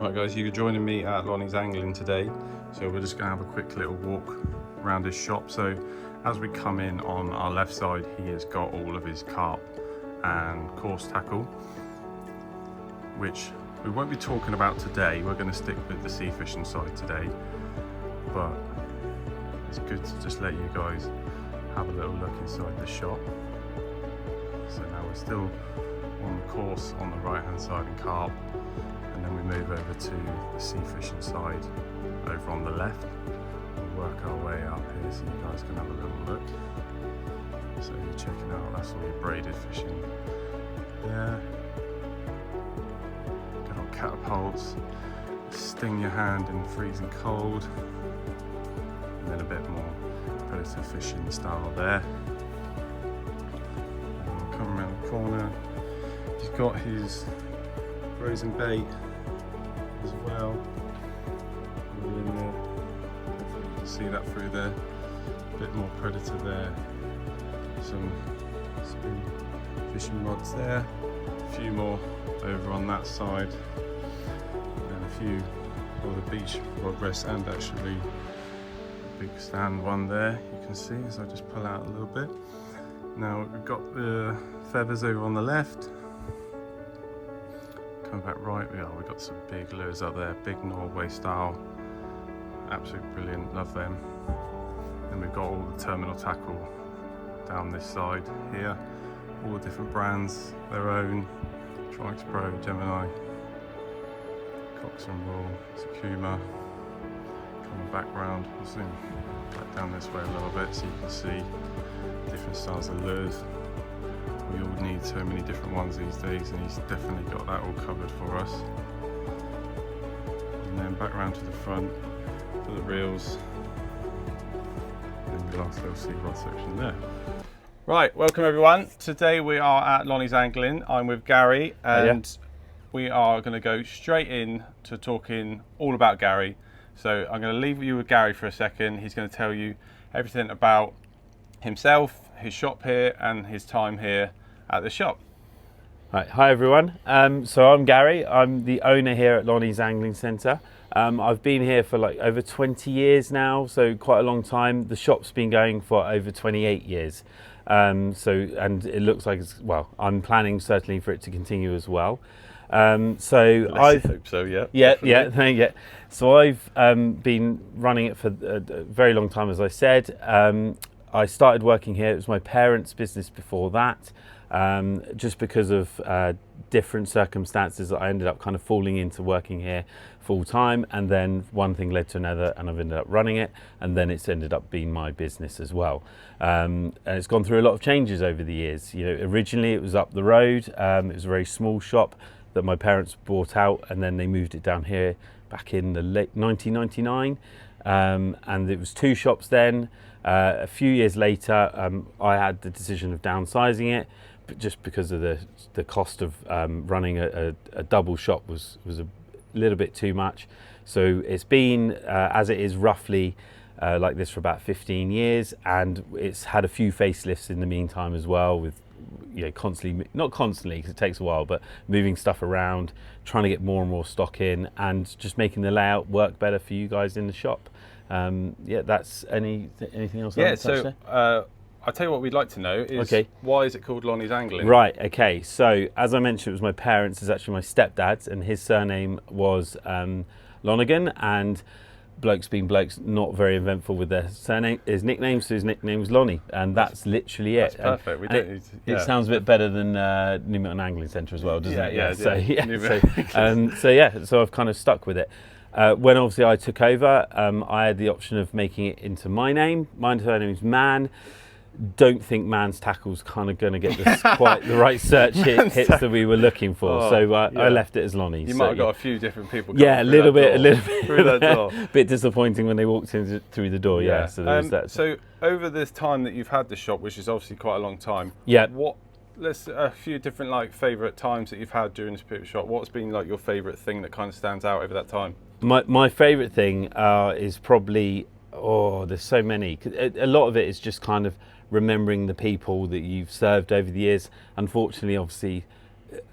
Right guys, you're joining me at Lonis Angling today. So we're just going to have a quick little walk around his shop. So as we come in on our left side, he has got all of his carp and coarse tackle, which we won't be talking about today. We're going to stick with the sea fishing side today, but it's good to just let you guys have a little look inside the shop. So now we're still on the course on the right hand side in carp, and then we move over to the sea fishing side over on the left. We'll work our way up here so you guys can have a little look. So you're checking out, that's all your braided fishing there. Good old catapults, sting your hand in the freezing cold, and then a bit more predator fishing style there. And we'll come around the corner. He's got his frozen bait as well. All in there. Hopefully you can see that through there. A bit more predator there. Some speed fishing rods there. A few more over on that side. And then a few for the beach rod rest, and actually a big stand one there you can see as I just pull out a little bit. Now we've got the feathers over on the left. Come back right, we've got some big lures up there, big Norway style, absolutely brilliant, love them. Then we've got all the terminal tackle down this side here, all the different brands, their own, Trix Pro, Gemini, Cox and Roll, Sakuma. Coming back round, we'll zoom back down this way a little bit so you can see different styles of lures. We all need so many different ones these days, and he's definitely got that all covered for us. And then back round to the front for the reels, and then the last little sea rod section there. Right, welcome everyone. Today we are at Lonis Angling. I'm with Gary, and we are going to go straight in to talking all about Gary. So I'm going to leave you with Gary for a second. He's going to tell you everything about himself, his shop here, and his time here at the shop. Right, hi everyone. So I'm Gary. I'm the owner here at Lonis Angling Centre. I've been here for like over 20 years now, so quite a long time. The shop's been going for over 28 years. And it looks like I'm planning certainly for it to continue as well. Let's hope so, yeah. Yeah. So I've been running it for a very long time, as I said. I started working here. It was my parents' business before that. Just because of different circumstances, I ended up kind of falling into working here full time, and then one thing led to another, and I've ended up running it, and then it's ended up being my business as well. And it's gone through a lot of changes over the years. You know, originally it was up the road. It was a very small shop that my parents bought out, and then they moved it down here back in the late 1999, and it was two shops then. A few years later, I had the decision of downsizing it, but just because of the cost of running a double shop was a little bit too much. So it's been as it is roughly like this for about 15 years, and it's had a few facelifts in the meantime as well, with not constantly because it takes a while, but moving stuff around, trying to get more and more stock in, and just making the layout work better for you guys in the shop. That's anything else? Yeah, so I'll tell you what we'd like to know is why is it called Lonis Angling? Right, okay. So as I mentioned, it was my parents. It's actually my stepdad's, and his surname was Lonigan, and blokes being blokes, not very eventful with their surname, his nickname, so his nickname was Lonnie, and that's literally it. That's perfect. We don't need to, It sounds a bit better than Newton Angling Centre as well, doesn't it? Yeah. So I've kind of stuck with it. When obviously I took over, I had the option of making it into my name. My surname is Mann. Don't think Mann's tackle's kind of going to get this quite the right search hits that we were looking for. I left it as Lonnie. You might have got a few different people. A little bit through that door. Bit disappointing when they walked in through the door. Yeah. So there was that. So over this time that you've had the shop, which is obviously quite a long time. Yeah. Let's a few different favourite times that you've had during this period of shop. What's been like your favourite thing that kind of stands out over that time? My favourite thing is probably there's so many. A lot of it is just kind of remembering the people that you've served over the years. Unfortunately, obviously,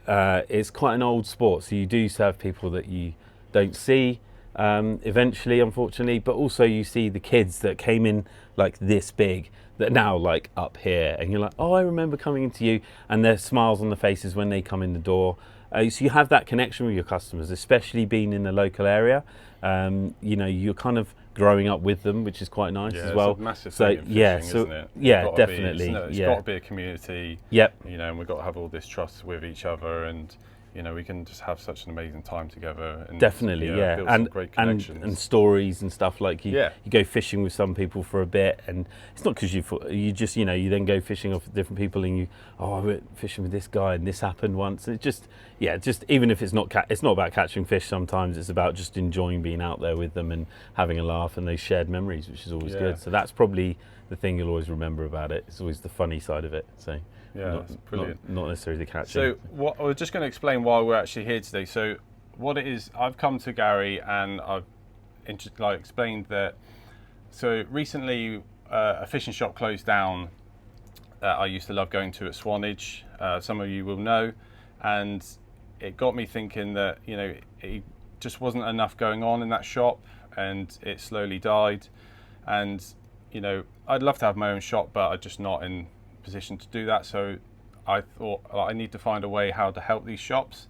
it's quite an old sport, so you do serve people that you don't see eventually, unfortunately. But also you see the kids that came in like this big that are now like up here, and you're like, oh, I remember coming into you, and their smiles on the faces when they come in the door. So you have that connection with your customers, especially being in the local area. You know, you're kind of growing up with them, which is quite nice as well. It's a massive thing in fishing, isn't it? Yeah, definitely. It's got to be a community. Yep. You know, and we've got to have all this trust with each other, and you know, we can just have such an amazing time together. And, definitely, you know, yeah, build some great connections. and stories and stuff like you Yeah. you go fishing with some people for a bit, and it's not because you just, you know, you then go fishing off with different people, and I went fishing with this guy and this happened once. And it just even if it's not about catching fish, sometimes it's about just enjoying being out there with them and having a laugh and those shared memories, which is always good. So that's probably the thing you'll always remember about it. It's always the funny side of it. So yeah, that's brilliant. Not necessarily the catching. So what we're just going to explain why we're actually here today. So what it is, I've come to Gary and I've explained that. So recently, a fishing shop closed down that I used to love going to at Swanage. Some of you will know, and it got me thinking that, you know, it just wasn't enough going on in that shop, and it slowly died. And you know, I'd love to have my own shop, but I'm just not in position to do that. So I thought I need to find a way how to help these shops.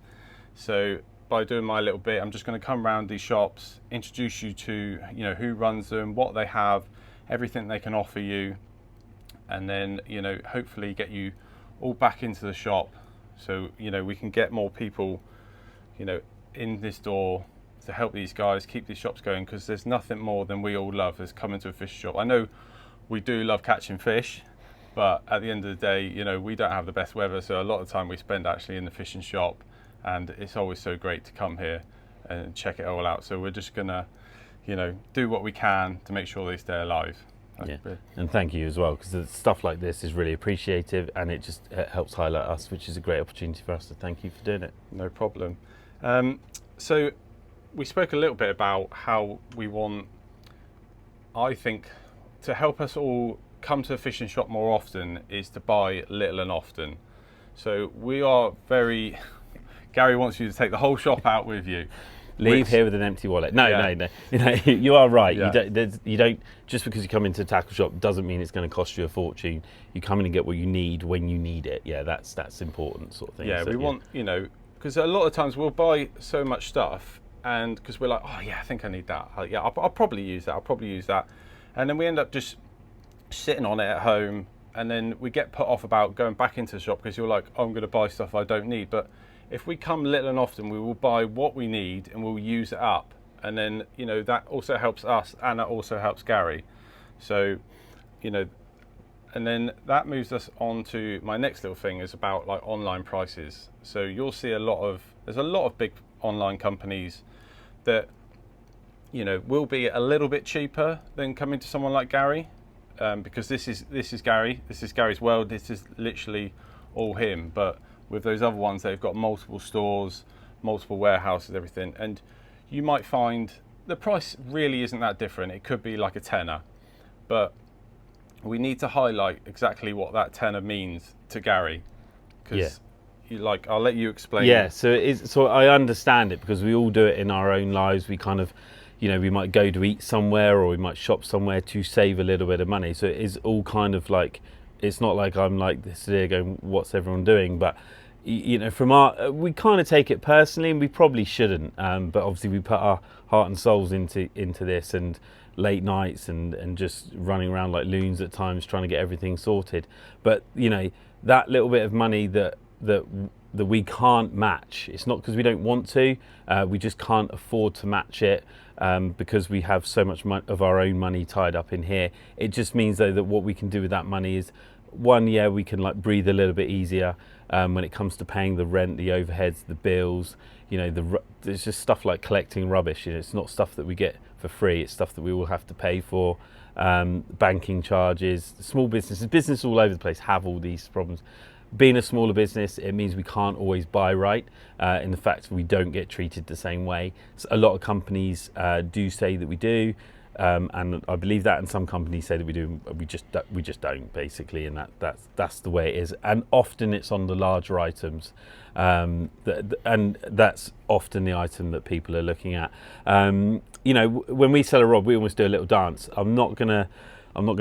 So by doing my little bit, I'm just going to come around these shops, introduce you to, you know, who runs them, what they have, everything they can offer you, and then, you know, hopefully get you all back into the shop. So, you know, we can get more people, you know, in this door to help these guys keep these shops going, because there's nothing more than we all love as coming to a fish shop. I know we do love catching fish, but at the end of the day, you know, we don't have the best weather, so a lot of the time we spend actually in the fishing shop, and it's always so great to come here and check it all out. So we're just gonna, you know, do what we can to make sure they stay alive. And thank you as well, because stuff like this is really appreciative, and it helps highlight us, which is a great opportunity for us. So thank you for doing it. No problem. So we spoke a little bit about how we want, I think, to help us all come to a fishing shop more often is to buy little and often. So we are very, Gary wants you to take the whole shop out with you. Leave here with an empty wallet. No. You know, you are right. Yeah. You don't just because you come into a tackle shop doesn't mean it's going to cost you a fortune. You come in and get what you need when you need it. Yeah, that's important sort of thing. Yeah, so, we want, you know, because a lot of times we'll buy so much stuff, and because we're like, oh yeah, I think I need that. I'll probably use that. And then we end up just sitting on it at home, and then we get put off about going back into the shop because you're like, oh, I'm going to buy stuff I don't need. But if we come little and often, we will buy what we need and we'll use it up, and then, you know, that also helps us and that also helps Gary. So, you know, and then that moves us on to my next little thing, is about like online prices. So you'll see there's a lot of big online companies that, you know, will be a little bit cheaper than coming to someone like Gary, because this is Gary. This is Gary's world. This is literally all him. But with those other ones, they've got multiple stores, multiple warehouses, everything. And you might find the price really isn't that different. It could be like a tenner. But we need to highlight exactly what that tenner means to Gary. Because I'll let you explain. Yeah, so I understand it, because we all do it in our own lives. We kind of, you know, we might go to eat somewhere, or we might shop somewhere to save a little bit of money. So it is all kind of like, it's not like I'm like this today going, what's everyone doing? But, you know, we kind of take it personally, and we probably shouldn't. But obviously we put our heart and souls into this, and late nights and just running around like loons at times trying to get everything sorted. But, you know, that little bit of money that we can't match, it's not because we don't want to, we just can't afford to match it, because we have so much of our own money tied up in here. It just means though that what we can do with that money is, we can like breathe a little bit easier when it comes to paying the rent, the overheads, the bills. You know, there's just stuff like collecting rubbish. You know, it's not stuff that we get for free. It's stuff that we all have to pay for. Banking charges, small business all over the place have all these problems. Being a smaller business, it means we can't always buy right, in the fact we don't get treated the same way. So a lot of companies do say that we do, and I believe that, and some companies say that we do. We just don't, basically, and that's the way it is. And often it's on the larger items, and that's often the item that people are looking at. You know, when we sell a rod, we almost do a little dance. I'm not gonna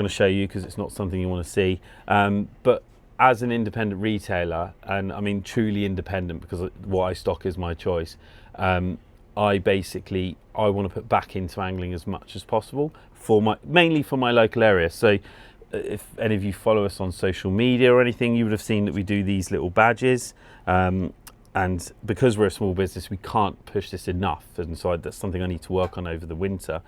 show you because it's not something you want to see. But as an independent retailer, and I mean truly independent because what I stock is my choice. I want to put back into angling as much as possible mainly for my local area. So if any of you follow us on social media or anything, you would have seen that we do these little badges. And because we're a small business, we can't push this enough. And so that's something I need to work on over the winter.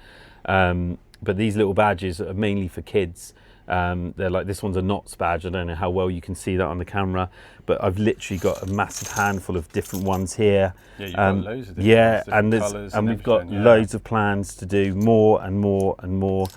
But these little badges are mainly for kids. They're like, this one's a knots badge. I don't know how well you can see that on the camera, but I've literally got a massive handful of different ones here. Yeah, you've got loads of different colours and we've got loads of plans to do more and more and more,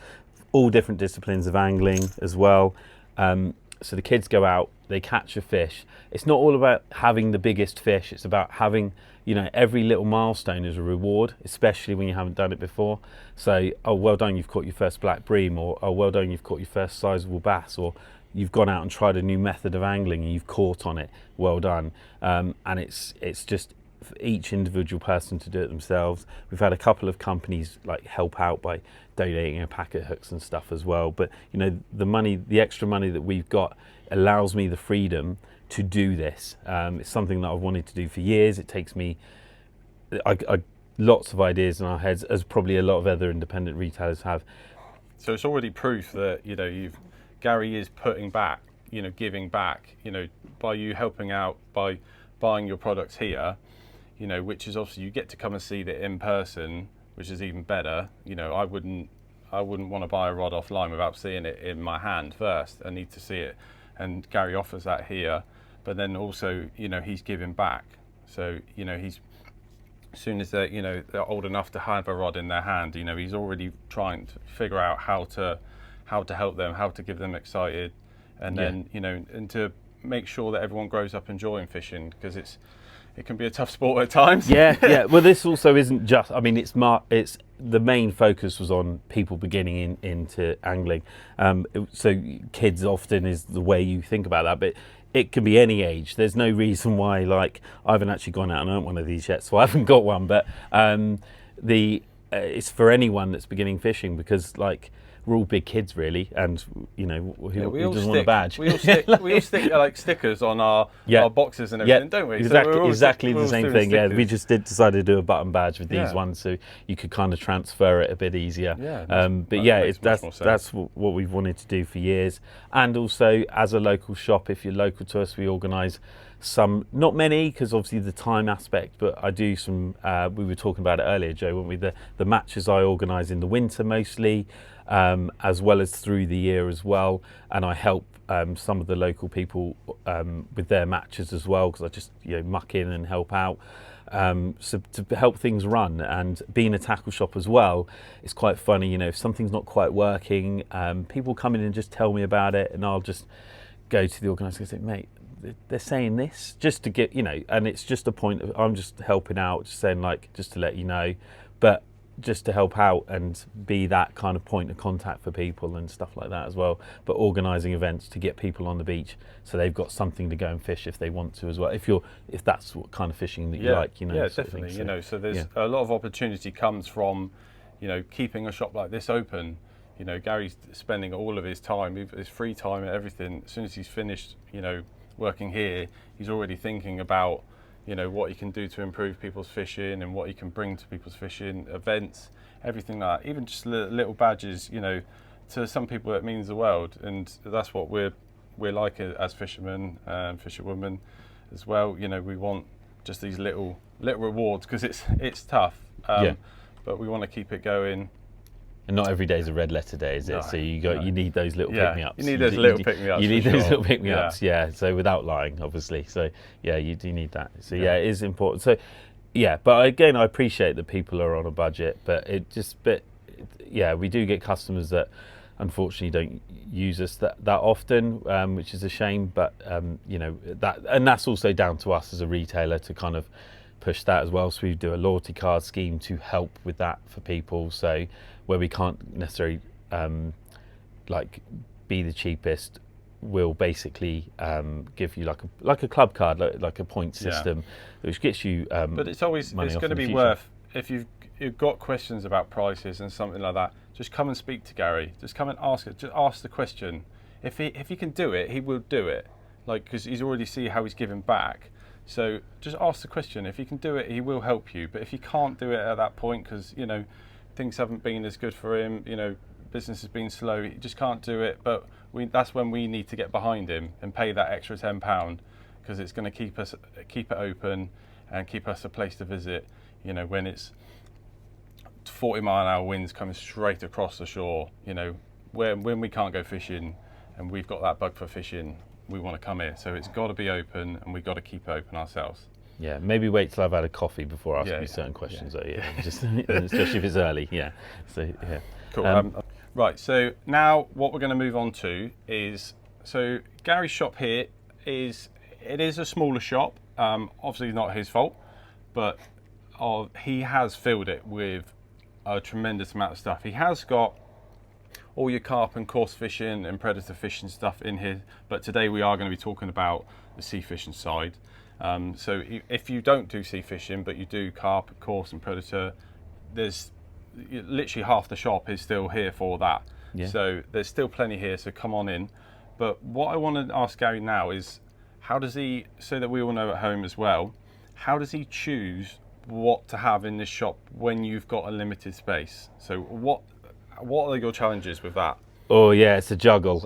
all different disciplines of angling as well. So the kids go out, they catch a fish. It's not all about having the biggest fish. It's about having, you know, every little milestone is a reward, especially when you haven't done it before. So, oh, well done, you've caught your first black bream, or oh, well done, you've caught your first sizable bass, or you've gone out and tried a new method of angling and you've caught on it. Well done. And it's just for each individual person to do it themselves. We've had a couple of companies like help out by donating a packet of hooks and stuff as well. But you know, the extra money that we've got allows me the freedom to do this. It's something that I've wanted to do for years. It takes me lots of ideas in our heads, as probably a lot of other independent retailers have. So it's already proof that, you know, Gary is putting back, you know, giving back, you know, by you helping out, by buying your products here, you know, which is obviously you get to come and see it in person, which is even better. You know, I wouldn't want to buy a rod offline without seeing it in my hand first. I need to see it, and Gary offers that here. But then also, you know, he's giving back. So, you know, as soon as they're, you know, they're old enough to have a rod in their hand, you know, he's already trying to figure out how to help them, how to give them excited, and then, you know, and to make sure that everyone grows up enjoying fishing, because it can be a tough sport at times. Yeah. Well, this also isn't just, I mean, it's the main focus was on people beginning into angling. So kids often is the way you think about that, but it can be any age. There's no reason why, like, I haven't actually gone out and earned one of these yet, so I haven't got one, but it's for anyone that's beginning fishing, because like, we're all big kids really, and you know, who doesn't want a badge? We all stick like stickers on our boxes and everything, don't we? Exactly the same thing. Stickers. Yeah, we just decided to do a button badge with these ones, so you could kind of transfer it a bit easier. That's what we've wanted to do for years. And also, as a local shop, if you're local to us, we organise some, not many, because obviously the time aspect, but I do some. We were talking about it earlier, Joe, weren't we? The matches I organise in the winter mostly. As well as through the year as well, and I help some of the local people with their matches as well, because I just, you know, muck in and help out, so to help things run. And being a tackle shop as well, it's quite funny, you know, if something's not quite working, people come in and just tell me about it, and I'll just go to the organiser and say, mate, they're saying this, just to get, you know, and it's just a point of, I'm just helping out, just saying, like, just to let you know, but just to help out and be that kind of point of contact for people and stuff like that as well. But organising events to get people on the beach, so they've got something to go and fish if they want to as well. If that's what kind of fishing that you like, you know. Yeah, definitely. So, you know, so there's a lot of opportunity comes from, you know, keeping a shop like this open. You know, Gary's spending all of his time, his free time and everything. As soon as he's finished, you know, working here, he's already thinking about, you know, what he can do to improve people's fishing and what he can bring to people's fishing events, everything like that. Even just little badges, you know, to some people that means the world, and that's what we're like as fishermen and fisherwomen as well. You know, we want just these little rewards, because it's tough, but we want to keep it going. And not every day is a red letter day, is it? No, so you need those little pick-me-ups. You need those little pick-me-ups. You need those little pick-me-ups, so without lying, obviously. So yeah, you do need that. So yeah, it is important. So yeah, but again, I appreciate that people are on a budget, but we do get customers that unfortunately don't use us that often, which is a shame. But you know, that's also down to us as a retailer to kind of push that as well. So we do a loyalty card scheme to help with that for people. So where we can't necessarily like be the cheapest, we'll basically give you like a club card, like a point system, which gets you. But it's always it's going to be worth, if you've got questions about prices and something like that, just come and speak to Gary. Just come and ask it. Just ask the question. If he can do it, he will do it. Like, because he's already see how he's giving back. So just ask the question. If he can do it, he will help you. But if he can't do it at that point, because things haven't been as good for him, business has been slow, he just can't do it. But that's when we need to get behind him and pay that extra £10, because it's going to keep it open and keep us a place to visit. When it's 40-mile-an-hour winds coming straight across the shore, when we can't go fishing and we've got that bug for fishing, we want to come here. So it's got to be open, and we've got to keep it open ourselves. Yeah, maybe wait till I've had a coffee before asking you certain questions. Just especially if it's early. Yeah. So yeah. Cool. Right. So now what we're going to move on to is, so Gary's shop here is a smaller shop. Obviously not his fault, but he has filled it with a tremendous amount of stuff. He has got all your carp and coarse fishing and predator fishing stuff in here, but today we are going to be talking about the sea fishing side. So if you don't do sea fishing but you do carp, coarse and predator, there's literally half the shop is still here for that. So there's still plenty here, so come on in. But what I want to ask Gary now is, how does he, so that we all know at home as well, how does he choose what to have in this shop when you've got a limited space? So what are your challenges with that? Oh yeah, it's a juggle,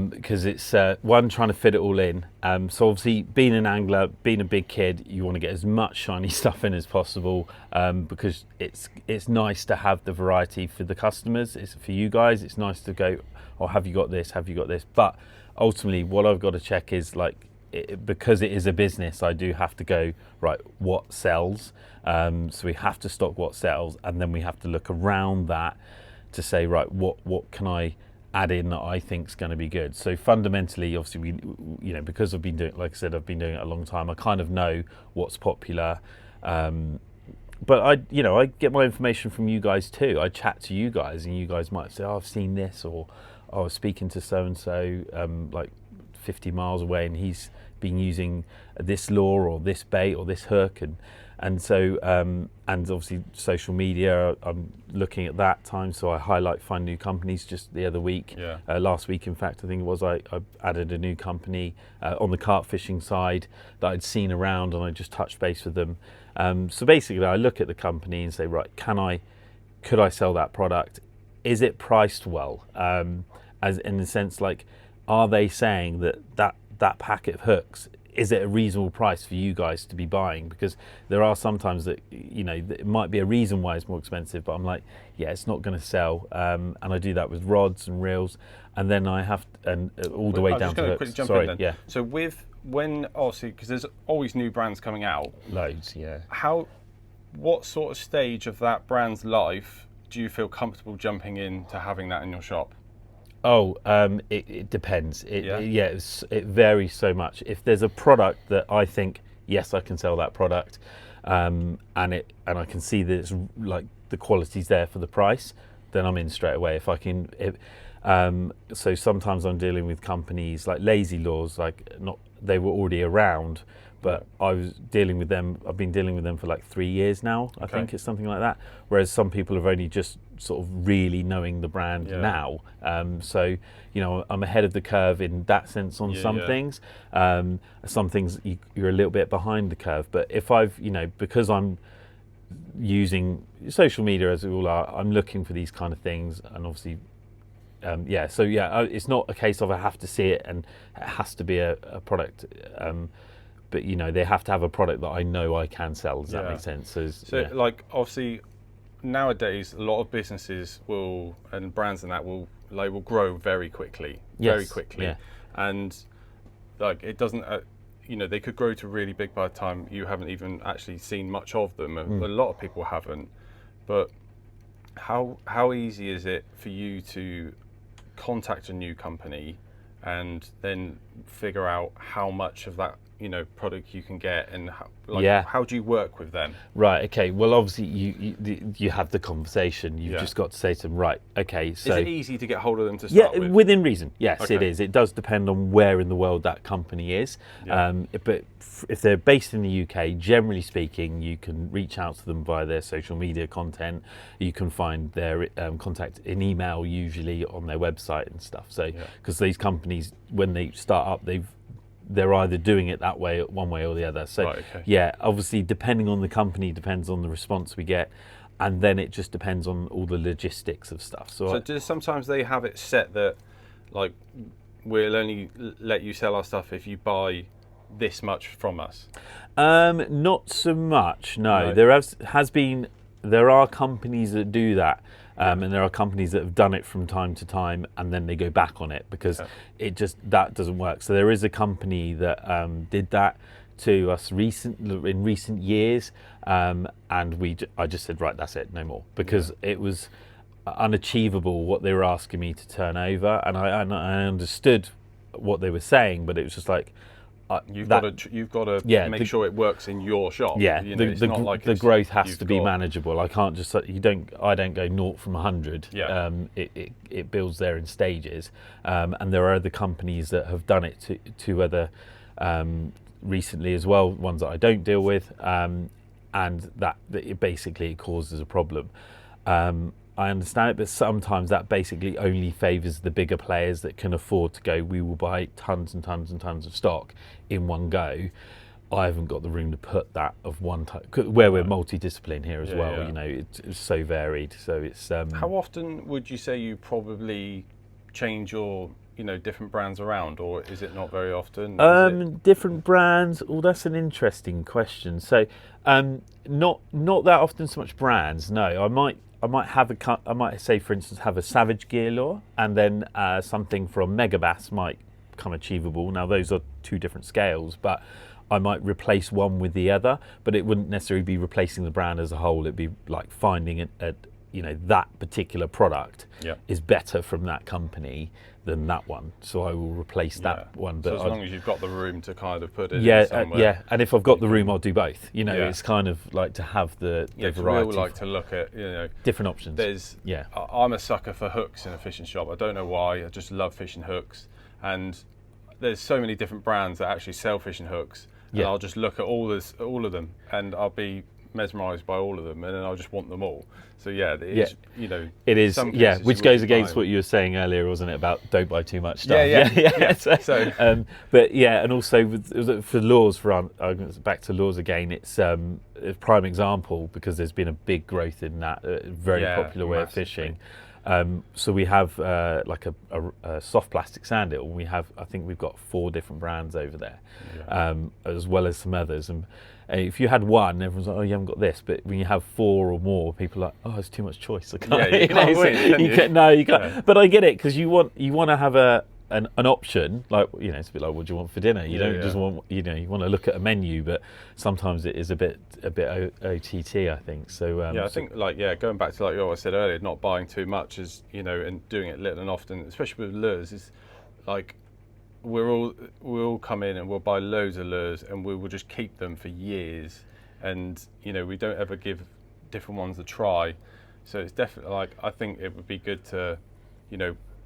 because it's one, trying to fit it all in. So obviously, being an angler, being a big kid, you want to get as much shiny stuff in as possible, because it's nice to have the variety for the customers. It's for you guys. It's nice to go, oh, have you got this? Have you got this? But ultimately, what I've got to check is, like, because it is a business, I do have to go, right, what sells? So we have to stock what sells, and then we have to look around that to say, right, what can I add in that I think is going to be good? So fundamentally, obviously, because I've been doing, like I said, I've been doing it a long time, I kind of know what's popular. But I get my information from you guys too. I chat to you guys, and you guys might say, oh, I've seen this, or I was speaking to so-and-so like 50 miles away, and he's been using this lure or this bait or this hook, and so and obviously social media, I'm looking at that time, so I find new companies. Just the other week, last week in fact, I think it was, I added a new company on the carp fishing side that I'd seen around, and I just touched base with them. So basically, I look at the company and say, right, could I sell that product? Is it priced well? As in the sense, like, are they saying that packet of hooks, is it a reasonable price for you guys to be buying? Because there are sometimes that, it might be a reason why it's more expensive, but I'm like, yeah, it's not going to sell. And I do that with rods and reels, and then I have, all the way down to hooks. Sorry, yeah. So when obviously, because there's always new brands coming out. Loads, yeah. What sort of stage of that brand's life do you feel comfortable jumping in to having that in your shop? Oh, it depends. It varies so much. If there's a product that I think, yes, I can sell that product, and I can see that it's like the quality's there for the price, then I'm in straight away. If I can, so sometimes I'm dealing with companies like Lazy Laws, they were already around, but I was dealing with them. I've been dealing with them for like 3 years now. I think it's something like that. Whereas some people have only just sort of really knowing the brand now. So I'm ahead of the curve in that sense on some things. Some things you're a little bit behind the curve. But if because I'm using social media as we all are, I'm looking for these kind of things, and obviously. It's not a case of I have to see it and it has to be a product. But they have to have a product that I know I can sell. Does that make sense? Like, obviously nowadays a lot of businesses and brands and that will grow very quickly, and like it doesn't. They could grow to really big by the time you haven't even actually seen much of them. A lot of people haven't. But how easy is it for you to contact a new company and then figure out how much of that product you can get, and Yeah. how do you work with them? Right. Okay. Well, obviously you have the conversation. You've Yeah. just got to say to them, right. Okay. So Is it easy to get hold of them to yeah, start with? within reason. Yes, Okay. it is. It does depend on where in the world that company is. Yeah. But if they're based in the UK, generally speaking, you can reach out to them via their social media content. You can find their contact in email, usually on their website and stuff. So because these companies, when they start up, they're either doing it that way, one way or the other. So Right, okay. yeah, obviously depending on the company, depends on the response we get, and then it just depends on all the logistics of stuff. So do sometimes they have it set that, like, we'll only let you sell our stuff if you buy this much from us? Not so much. No. There are companies that do that. And there are companies that have done it from time to time, and then they go back on it because that doesn't work. So there is a company that did that to us in recent years, and I just said, right, that's it, no more, because it was unachievable what they were asking me to turn over, and I understood what they were saying, but it was just like, you've got to make sure it works in your shop. Yeah, it's not like the growth has to be manageable. I can't just I don't go 0 from 100. Yeah. It builds there in stages, and there are other companies that have done it to other recently as well, ones that I don't deal with, and that it basically causes a problem. I understand it, but sometimes that basically only favours the bigger players that can afford to go, we will buy tons and tons and tons of stock in one go. I haven't got the room to put that of one type, where we're multidiscipline here as well. Yeah. It's so varied. So it's how often would you say you probably change your different brands around, or is it not very often? Different brands. Oh, that's an interesting question. So not that often so much brands. No, I might say, for instance, have a Savage Gear Lure, and then something from Megabass might come achievable. Now those are two different scales, but I might replace one with the other, but it wouldn't necessarily be replacing the brand as a whole. It'd be like finding that particular product is better from that company than that one, so I will replace that one. But so as long as you've got the room to kind of put it in somewhere. And if I've got the room, I'll do both. It's kind of like to have the variety. We all like to look at different options. I'm a sucker for hooks in a fishing shop. I don't know why. I just love fishing hooks, and there's so many different brands that actually sell fishing hooks. And I'll just look at all of them, and I'll be mesmerised by all of them, and then I'll just want them all. So it is, which goes against what you were saying earlier, wasn't it, about don't buy too much stuff? And also for lures, back to lures again, it's a prime example because there's been a big growth in that very popular way of fishing. So we have like a soft plastic sand eel. I think we've got 4 different brands over there, as well as some others. And if you had one, everyone's like, oh, you haven't got this. But when you have 4 or more, people are like, oh, it's too much choice. I can't. You can't win, you can't. Yeah. But I get it, because you want to have an option, like it's a bit like, what do you want for dinner? You don't just want you want to look at a menu, but sometimes it is a bit OTT, I think. So I think going back to what I said earlier, not buying too much is and doing it little and often, especially with lures, is like we'll come in and we'll buy loads of lures and we will just keep them for years, and we don't ever give different ones a try. So it's definitely I think it would be good to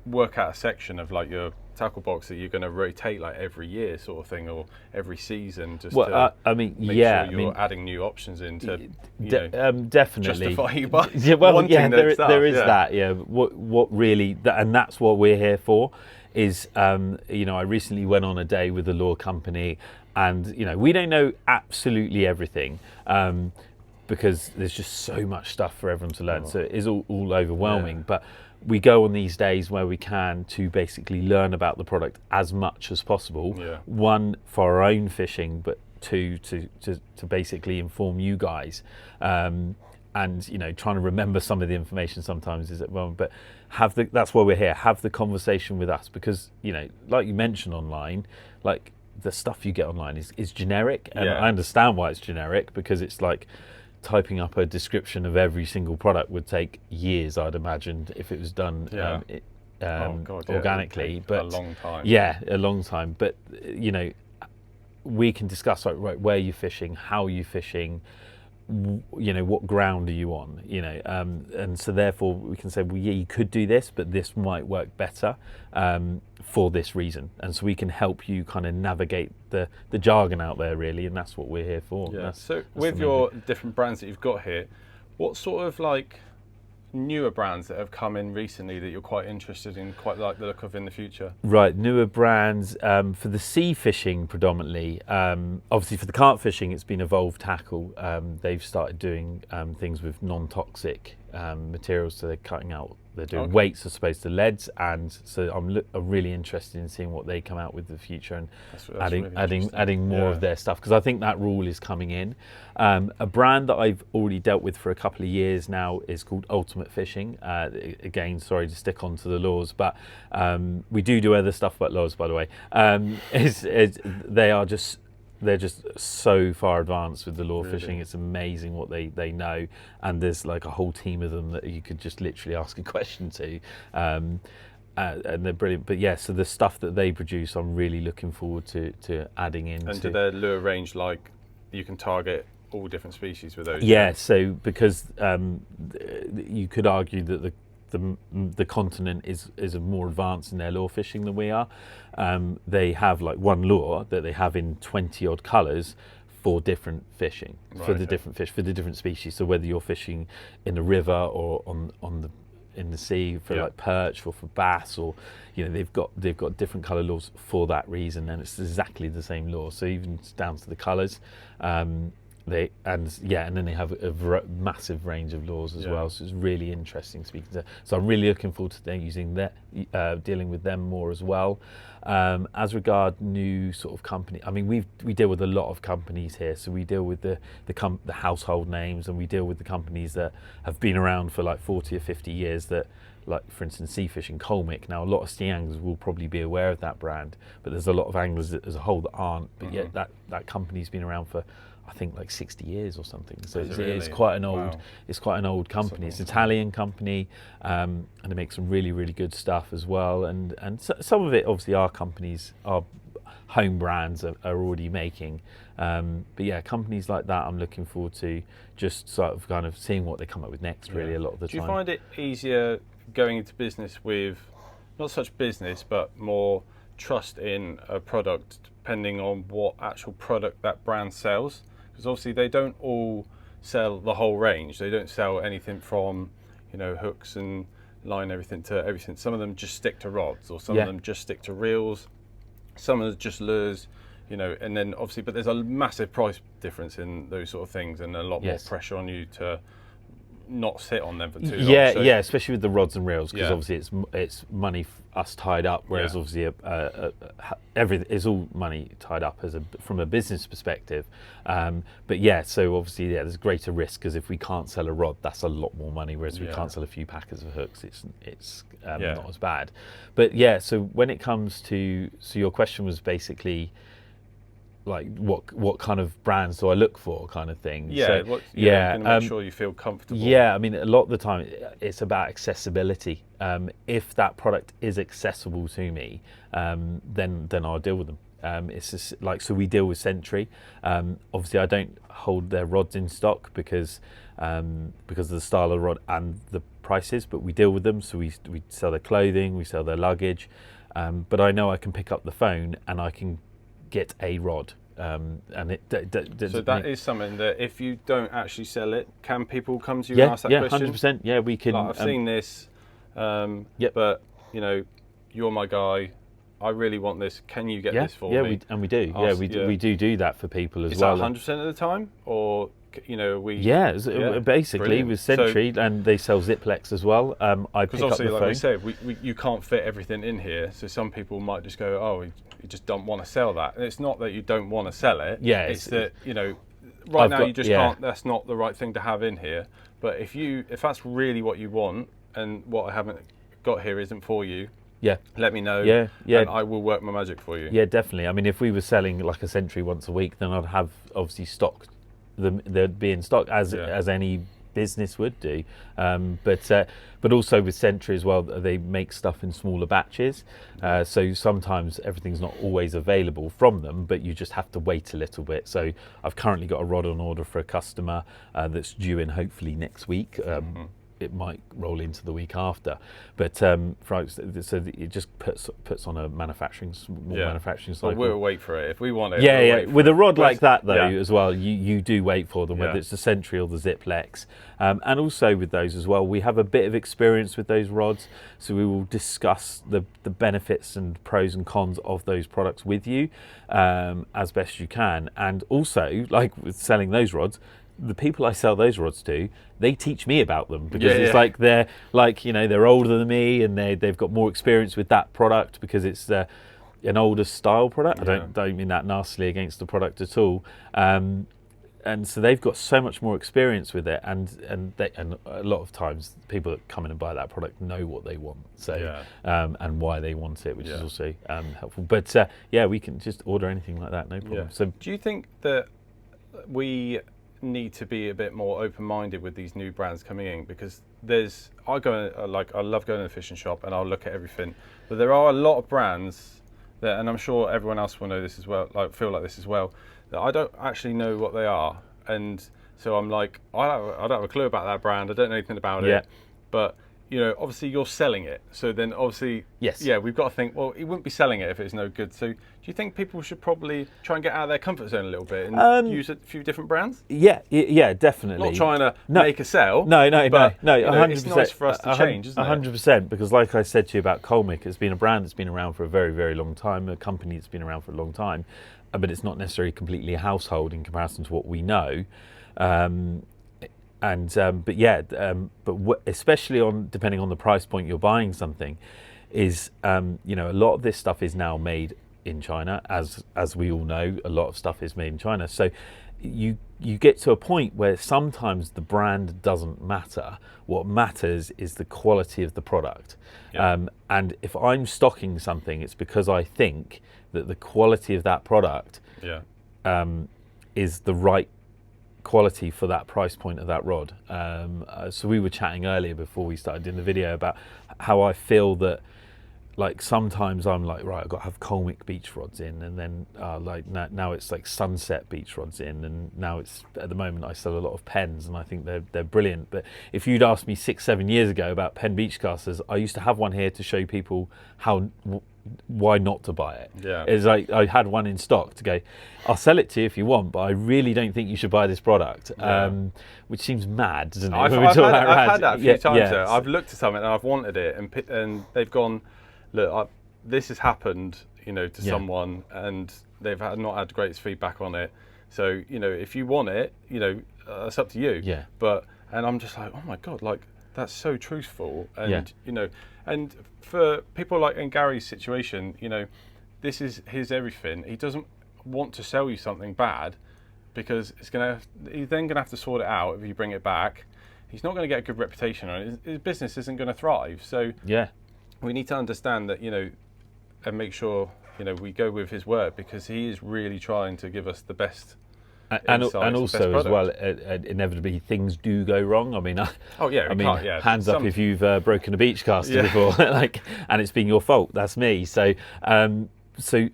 work out a section of like your tackle box that you're going to rotate like every year sort of thing, or every season, just to make sure you're adding new options in to definitely justify you buying. There is that. What really, and that's what we're here for. Is I recently went on a day with a lure company, and we don't know absolutely everything. Because there's just so much stuff for everyone to learn, so it is all overwhelming. But we go on these days where we can to basically learn about the product as much as possible. One, for our own fishing, but 2, to basically inform you guys. And trying to remember some of the information sometimes is but that's why we're here. Have the conversation with us, because like you mentioned online, like the stuff you get online is generic, and I understand why it's generic, because it's like typing up a description of every single product would take years, I'd imagine, if it was done organically. But a long time. Yeah, a long time. But we can discuss like, right, where you're fishing, how you're fishing, you know, what ground are you on, you know, and so therefore we can say, well, yeah, you could do this, but this might work better for this reason, and so we can help you kind of navigate the jargon out there, really, and that's what we're here for. Yeah. That's So with your different brands that you've got here, what sort of like newer brands that have come in recently that you're quite interested in, quite like the look of in the future? Right, newer brands for the sea fishing predominantly. Obviously for the carp fishing, it's been Evolved Tackle. They've started doing things with non-toxic materials, so they're cutting out, they're doing weights as opposed to leads, and so I'm really interested in seeing what they come out with in the future, and that's adding more of their stuff, because I think that rule is coming in. A brand that I've already dealt with for a couple of years now is called Ultimate Fishing. Again, sorry to stick on to the lures, but we do other stuff about lures, by the way. They're just so far advanced with the lure fishing. It's amazing what they know, and there's like a whole team of them that you could just literally ask a question to, and they're brilliant. But yeah, so the stuff that they produce, I'm really looking forward to adding in. And do their lure range, like you can target all different species with those? Yeah, so because you could argue that the continent is more advanced in their lure fishing than we are. They have like one lure that they have in 20 odd colours for different fishing, for the different fish, for the different species. So whether you're fishing in a river or in the sea for like perch or for bass, or you know, they've got different colour lures for that reason, and it's exactly the same lure. So even down to the colours. And then they have a massive range of lures as well, so it's really interesting speaking to. So I'm really looking forward to them using that, dealing with them more as well. As regard new sort of company, I mean we deal with a lot of companies here, so we deal with the household names, and we deal with the companies that have been around for like 40 or 50 years. That, like for instance, Sea Fishing Colmick. Now a lot of sea anglers will probably be aware of that brand, but there's a lot of anglers as a whole that aren't. But yet that company's been around for, I think, like 60 years or something. So it's quite an old, it's quite an old company. It's an Italian company, and it makes some really, really good stuff as well. And so, some of it, obviously, our companies, our home brands are already making. But yeah, companies like that, I'm looking forward to just sort of kind of seeing what they come up with next. Really, a lot of the time. Do you find it easier going into business with not such business, but more trust in a product, depending on what actual product that brand sells? Because obviously they don't all sell the whole range. They don't sell anything from, you know, hooks and line, everything to everything. Some of them just stick to rods, or some of them just stick to reels. Some of them just lures, you know, and then obviously, but there's a massive price difference in those sort of things, and a lot more pressure on you to not sit on them for too long. Yeah, especially with the rods and reels, because obviously it's money us tied up, whereas obviously everything is all money tied up from a business perspective. But yeah, so obviously there's greater risk, because if we can't sell a rod, that's a lot more money, whereas we can't sell a few packets of hooks, it's not as bad. But yeah, so when it comes to, so your question was basically like what kind of brands do I look for, kind of thing. Make sure you feel comfortable. Yeah, I mean, a lot of the time it's about accessibility. If that product is accessible to me, then I'll deal with them. It's just like, so we deal with Sentry. Obviously I don't hold their rods in stock because of the style of rod and the prices, but we deal with them. So we sell their clothing, we sell their luggage, but I know I can pick up the phone and I can get a rod, and so that is something that if you don't actually sell it, can people come to you and ask that question? 100%. Yeah, we can. Like, I've seen this, but you know, you're my guy. I really want this. Can you get this for me? We do. We do that for people as well. Is that 100% of the time, or you know, basically brilliant. With Sentry, and they sell Ziplex as well. I pick up the phone. Like we said, you can't fit everything in here, so some people might just go, oh, you just don't want to sell that. And it's not that you don't want to sell it. Yeah, it's that, you know, right now you just can't. That's not the right thing to have in here. But if that's really what you want, and what I haven't got here isn't for you, let me know. And I will work my magic for you. Yeah, definitely. I mean, if we were selling like a Sentry once a week, then I'd have obviously stocked them. They'd be in stock as any business would do. But also with Sentry as well, they make stuff in smaller batches. So sometimes everything's not always available from them, but you just have to wait a little bit. So I've currently got a rod on order for a customer that's due in hopefully next week. It might roll into the week after, but so it just puts on a manufacturing cycle. But we'll wait for it if we want it. Yeah. With a rod like that though, as well, you do wait for them, whether it's the Sentry or the Ziplex, and also with those as well, we have a bit of experience with those rods, so we will discuss the benefits and pros and cons of those products with you as best you can, and also like with selling those rods. The people I sell those rods to, they teach me about them because it's like they're like, they're older than me and they've got more experience with that product because it's an older style product. I don't mean that nastily against the product at all. And so they've got so much more experience with it, and a lot of times people that come in and buy that product know what they want, and why they want it, which is also helpful. But we can just order anything like that, no problem. So do you think that we need to be a bit more open-minded with these new brands coming in? Because I love going to the fishing shop and I'll look at everything, but there are a lot of brands that, and I'm sure everyone else will know this as well, feel like this as well, that I don't actually know what they are, and so I'm like, I don't have a clue about that brand, I don't know anything about it, but obviously you're selling it, so then obviously we've got to think, well, it wouldn't be selling it if it's no good. So do you think people should probably try and get out of their comfort zone a little bit and use a few different brands? Yeah, definitely. Not trying to make a sell. No, but 100%. It's nice for us to change, isn't it? 100%, because like I said to you about Colmic, it's been a brand that's been around for a very, very long time, a company that's been around for a long time, but it's not necessarily completely a household in comparison to what we know. Especially depending on the price point you're buying something, is a lot of this stuff is now made in China, as we all know, a lot of stuff is made in China. So you get to a point where sometimes the brand doesn't matter. What matters is the quality of the product. And if I'm stocking something, it's because I think that the quality of that product is the right quality for that price point of that rod. So we were chatting earlier before we started doing the video about how I feel that, like, sometimes I'm like, right, I've got to have Colmic beach rods in, and then now it's like Sunset beach rods in, and now it's, at the moment I sell a lot of Pens, and I think they're brilliant. But if you'd asked me 6-7 years ago about Pen beach casters, I used to have one here to show people why not to buy it. It's like I had one in stock to go, I'll sell it to you if you want, but I really don't think you should buy this product. Which seems mad, doesn't it? I've had that a few times though. I've looked at something and I've wanted it, and they've gone, look, this has happened, to someone, and they've not had the greatest feedback on it. So, if you want it, it's up to you. And I'm just like, oh my God, like, that's so truthful. And, and for people like in Gary's situation, this is his everything. He doesn't want to sell you something bad, because he's then gonna have to sort it out if you bring it back. He's not gonna get a good reputation on it. His business isn't gonna thrive. So we need to understand that, and make sure, we go with his word, because he is really trying to give us the best. And also as well, inevitably things do go wrong. I mean, hands up if you've broken a beach caster before, and it's been your fault. That's me. So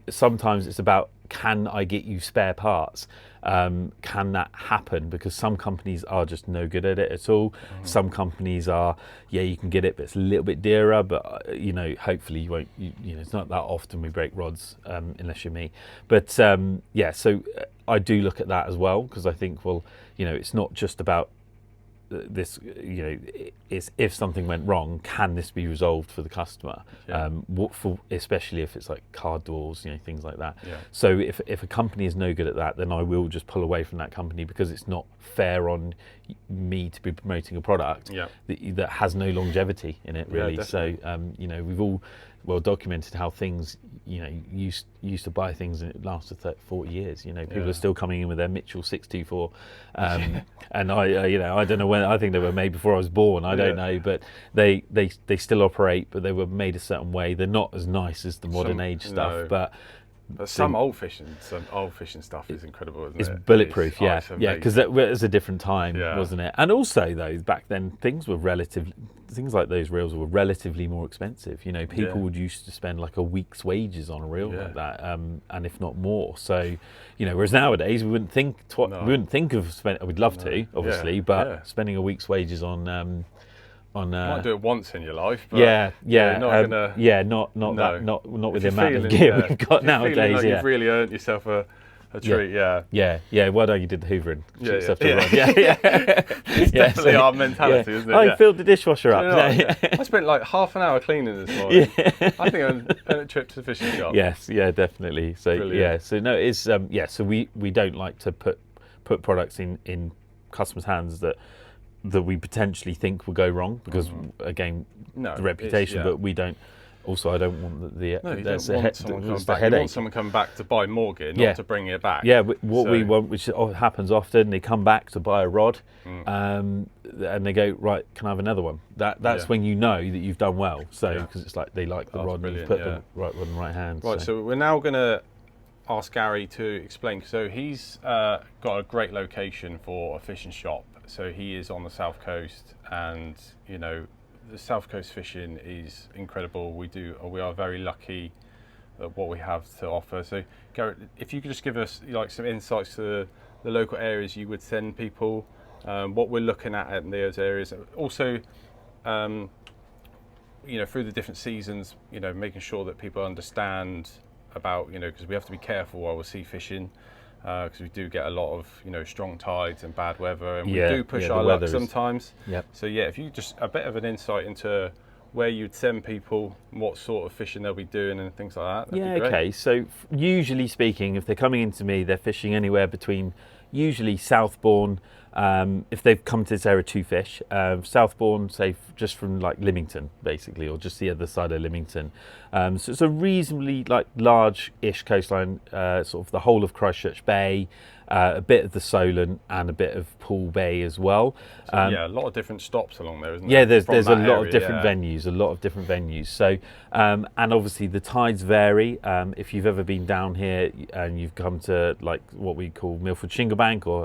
sometimes it's about, can I get you spare parts? Can that happen? Because some companies are just no good at it at all. Some companies are, you can get it, but it's a little bit dearer. But hopefully you won't. It's not that often we break rods, unless you're me. But so I do look at that as well, because I think, well, it's not just about this. It's if something went wrong, can this be resolved for the customer? Especially if it's like car doors, things like that. So if a company is no good at that, then I will just pull away from that company, because it's not fair on me to be promoting a product that has no longevity in it, really. So we've all well documented how things, used to buy things and it lasted 40 years. People are still coming in with their Mitchell 624, and I don't know when. I think they were made before I was born. I don't know, but they still operate, but they were made a certain way. They're not as nice as the modern age stuff, but But some old fishing stuff is incredible, isn't it? It's bulletproof, yeah, it's yeah, because it was a different time, Yeah. wasn't it? And also, though, back then things like those reels were relatively more expensive. You know, people would used to spend like a week's wages on a reel like that, and if not more. So, you know, whereas nowadays we wouldn't think we wouldn't think of spending. We'd love to, obviously, but spending a week's wages on. You might do it once in your life, but not with the amount of gear we've got nowadays. Feeling like you've really earned yourself a treat, yeah. Well done, you did the hoovering. It's definitely our mentality, isn't it? I filled the dishwasher up. I spent like half an hour cleaning this morning. I think I'm on a trip to the fishing shop. Yes, yeah, definitely. So Brilliant. so no, it's so we don't like to put products in customers' hands that we potentially think will go wrong because again the reputation, but we don't. Also, I don't want you want someone coming back to buy more gear, not to bring it back. Yeah, we want, which happens often, they come back to buy a rod, and they go, right, can I have another one? That's when you know that you've done well. So because it's like they like the rod, and you put the right rod in the right hand. Right, so we're now going to ask Gary to explain. So he's got a great location for a fishing shop. So he is on the south coast, and you know the south coast fishing is incredible. We are very lucky at what we have to offer. So Gary, if you could just give us like some insights to the local areas you would send people, what we're looking at in those areas. Also, you know, through the different seasons, you know, making sure that people understand about, you know, because we have to be careful while we're sea fishing. Because we do get a lot of, you know, strong tides and bad weather, and we do push our luck sometimes. So if you just a bit of an insight into where you'd send people, what sort of fishing they'll be doing and things like that. That'd be great. Okay. So usually speaking, if they're coming into me, they're fishing anywhere between usually Southbourne. If they've come to this area to fish, Southbourne, say just from like Lymington, basically, or just the other side of Lymington. So it's a reasonably like large-ish coastline, sort of the whole of Christchurch Bay, a bit of the Solent, and a bit of Poole Bay as well. So, a lot of different stops along there, isn't there? Yeah, there's a lot of different venues, So, and obviously the tides vary. If you've ever been down here and you've come to like what we call Milford Shingle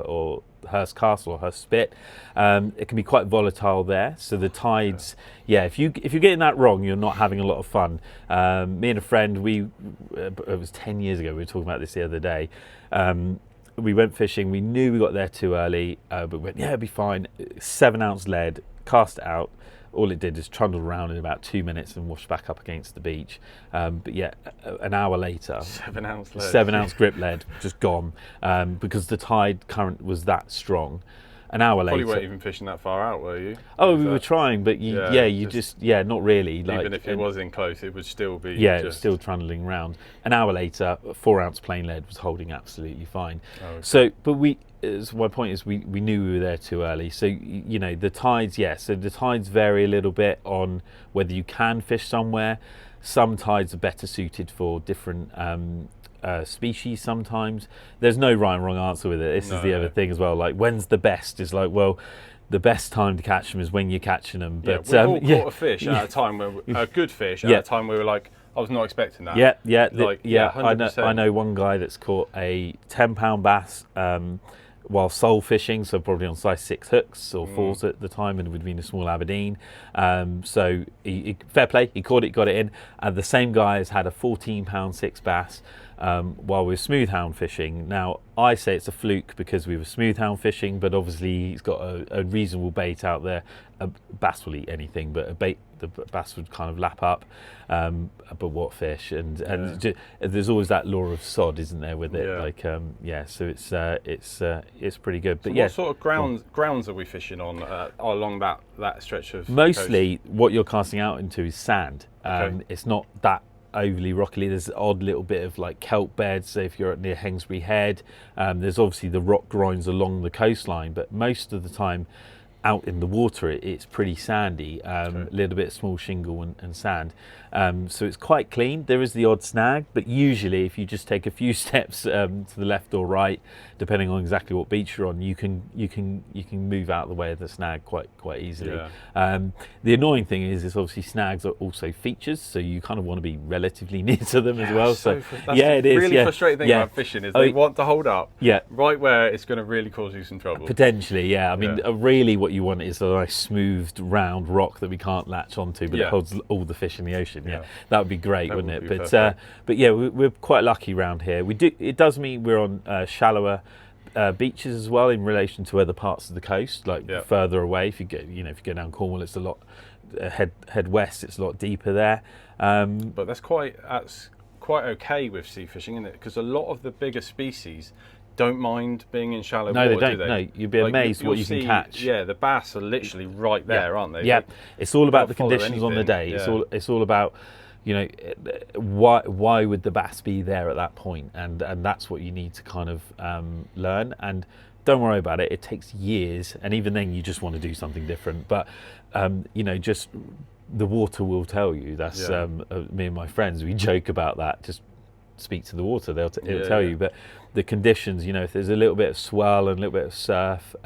or Hurst Castle or Hurst Spit, it can be quite volatile there. So the tides, if you're getting that wrong, you're not having a lot of fun. Me and a friend, it was 10 years ago. We were talking about this the other day. We went fishing. We knew we got there too early, but we went, it'll be fine. 7-ounce lead, cast it out. All it did is trundle around in about 2 minutes and wash back up against the beach. But an hour later, 7-ounce lead. 7-ounce grip lead, just gone, because the tide current was that strong. An hour later, probably weren't even fishing that far out, were you? Oh, we were trying, but not really. Even if it was in close, it would still be. It was still trundling around. An hour later, 4-ounce plain lead was holding absolutely fine. Oh, okay. So, but my point is, we knew we were there too early. So, you know, the tides, so the tides vary a little bit on whether you can fish somewhere. Some tides are better suited for different species. Sometimes there's no right and wrong answer with it. This is the other thing as well. Like, when's the best? Is like, well, the best time to catch them is when you're catching them. But we've all caught a fish at a time where a good fish at a time where we were like, I was not expecting that. I know one guy that's caught a 10-pound bass while sole fishing, so probably on size 6 hooks or 4s at the time, and it would have been a small Aberdeen. So he fair play, he caught it, got it in. The same guy has had a 14-pound 6 bass while we were smoothhound fishing. Now, I say it's a fluke because we were smoothhound fishing, but obviously he's got a reasonable bait out there. A bass will eat anything, but the bass would kind of lap up. But what fish? And there's always that law of sod, isn't there, with it? Like, so it's pretty good. But so what sort of grounds are we fishing on along that stretch of mostly coast? What you're casting out into is sand. It's not that overly rocky. There's an odd little bit of like kelp beds. So if you're near Hengsbury Head, there's obviously the rock grinds along the coastline, but most of the time out in the water, it's pretty sandy, a little bit of small shingle and sand. So it's quite clean. There is the odd snag, but usually if you just take a few steps to the left or right, depending on exactly what beach you're on, you can move out of the way of the snag quite easily. The annoying thing is obviously snags are also features, so you kind of want to be relatively near to them as well. So that's it is. Really frustrating thing about fishing is they want to hold up right where it's going to really cause you some trouble. Potentially, yeah. I mean, really what you want is a nice smoothed round rock that we can't latch onto, but it holds all the fish in the ocean. That would be great, wouldn't it? But yeah, we're quite lucky around here. It does mean we're on shallower beaches as well in relation to other parts of the coast, like further away. If you go down Cornwall, it's a lot head west. It's a lot deeper there. But that's quite okay with sea fishing, isn't it? Because a lot of the bigger species don't mind being in shallow water. No, they don't. Do they? No, you'd be amazed what you can catch. Yeah, the bass are literally right there, aren't they? Yeah, it's all about the conditions on the day. It's all about, why would the bass be there at that point, and that's what you need to kind of learn. And don't worry about it. It takes years, and even then, you just want to do something different. But just the water will tell you. That's me and my friends. We joke about that. Just speak to the water; it'll tell you. But the conditions, if there's a little bit of swell and a little bit of surf,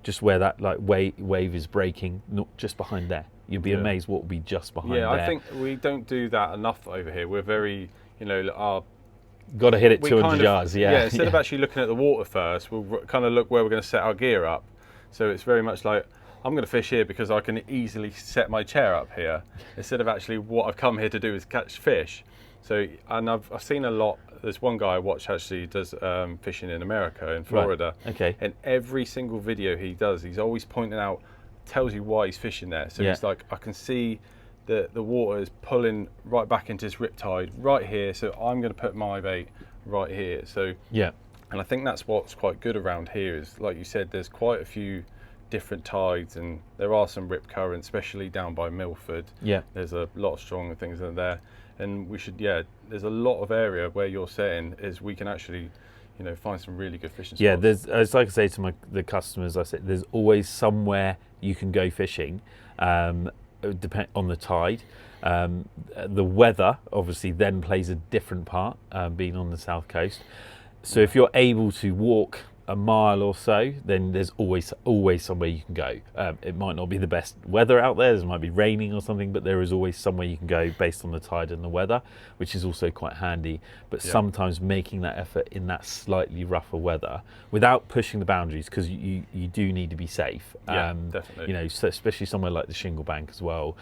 just where that like wave is breaking, not just behind there. You'd be amazed what will be just behind there. Yeah, I think we don't do that enough over here. We're very, got to hit it 200 yards. Yeah. Instead of actually looking at the water first, we'll kind of look where we're going to set our gear up. So it's very much like, I'm going to fish here because I can easily set my chair up here, instead of actually what I've come here to do is catch fish. So, and I've seen a lot. There's one guy I watch actually does fishing in America, in Florida. Right. Okay. And every single video he does, he's always pointing out, tells you why he's fishing there. So he's like, I can see the water is pulling right back into this riptide right here. So I'm going to put my bait right here. So and I think that's what's quite good around here is, like you said, there's quite a few different tides, and there are some rip currents, especially down by Milford. There's a lot of stronger things in there. And we should, there's a lot of area where you're setting is we can actually, find some really good fishing spots. Yeah, it's like I say to the customers, I say there's always somewhere you can go fishing, depend on the tide. The weather obviously then plays a different part, being on the south coast. So if you're able to walk a mile or so, then there's always somewhere you can go. It might not be the best weather out there, it might be raining or something, but there is always somewhere you can go based on the tide and the weather, which is also quite handy. But sometimes making that effort in that slightly rougher weather without pushing the boundaries, because you do need to be safe. Definitely. So especially somewhere like the Shingle Bank as well,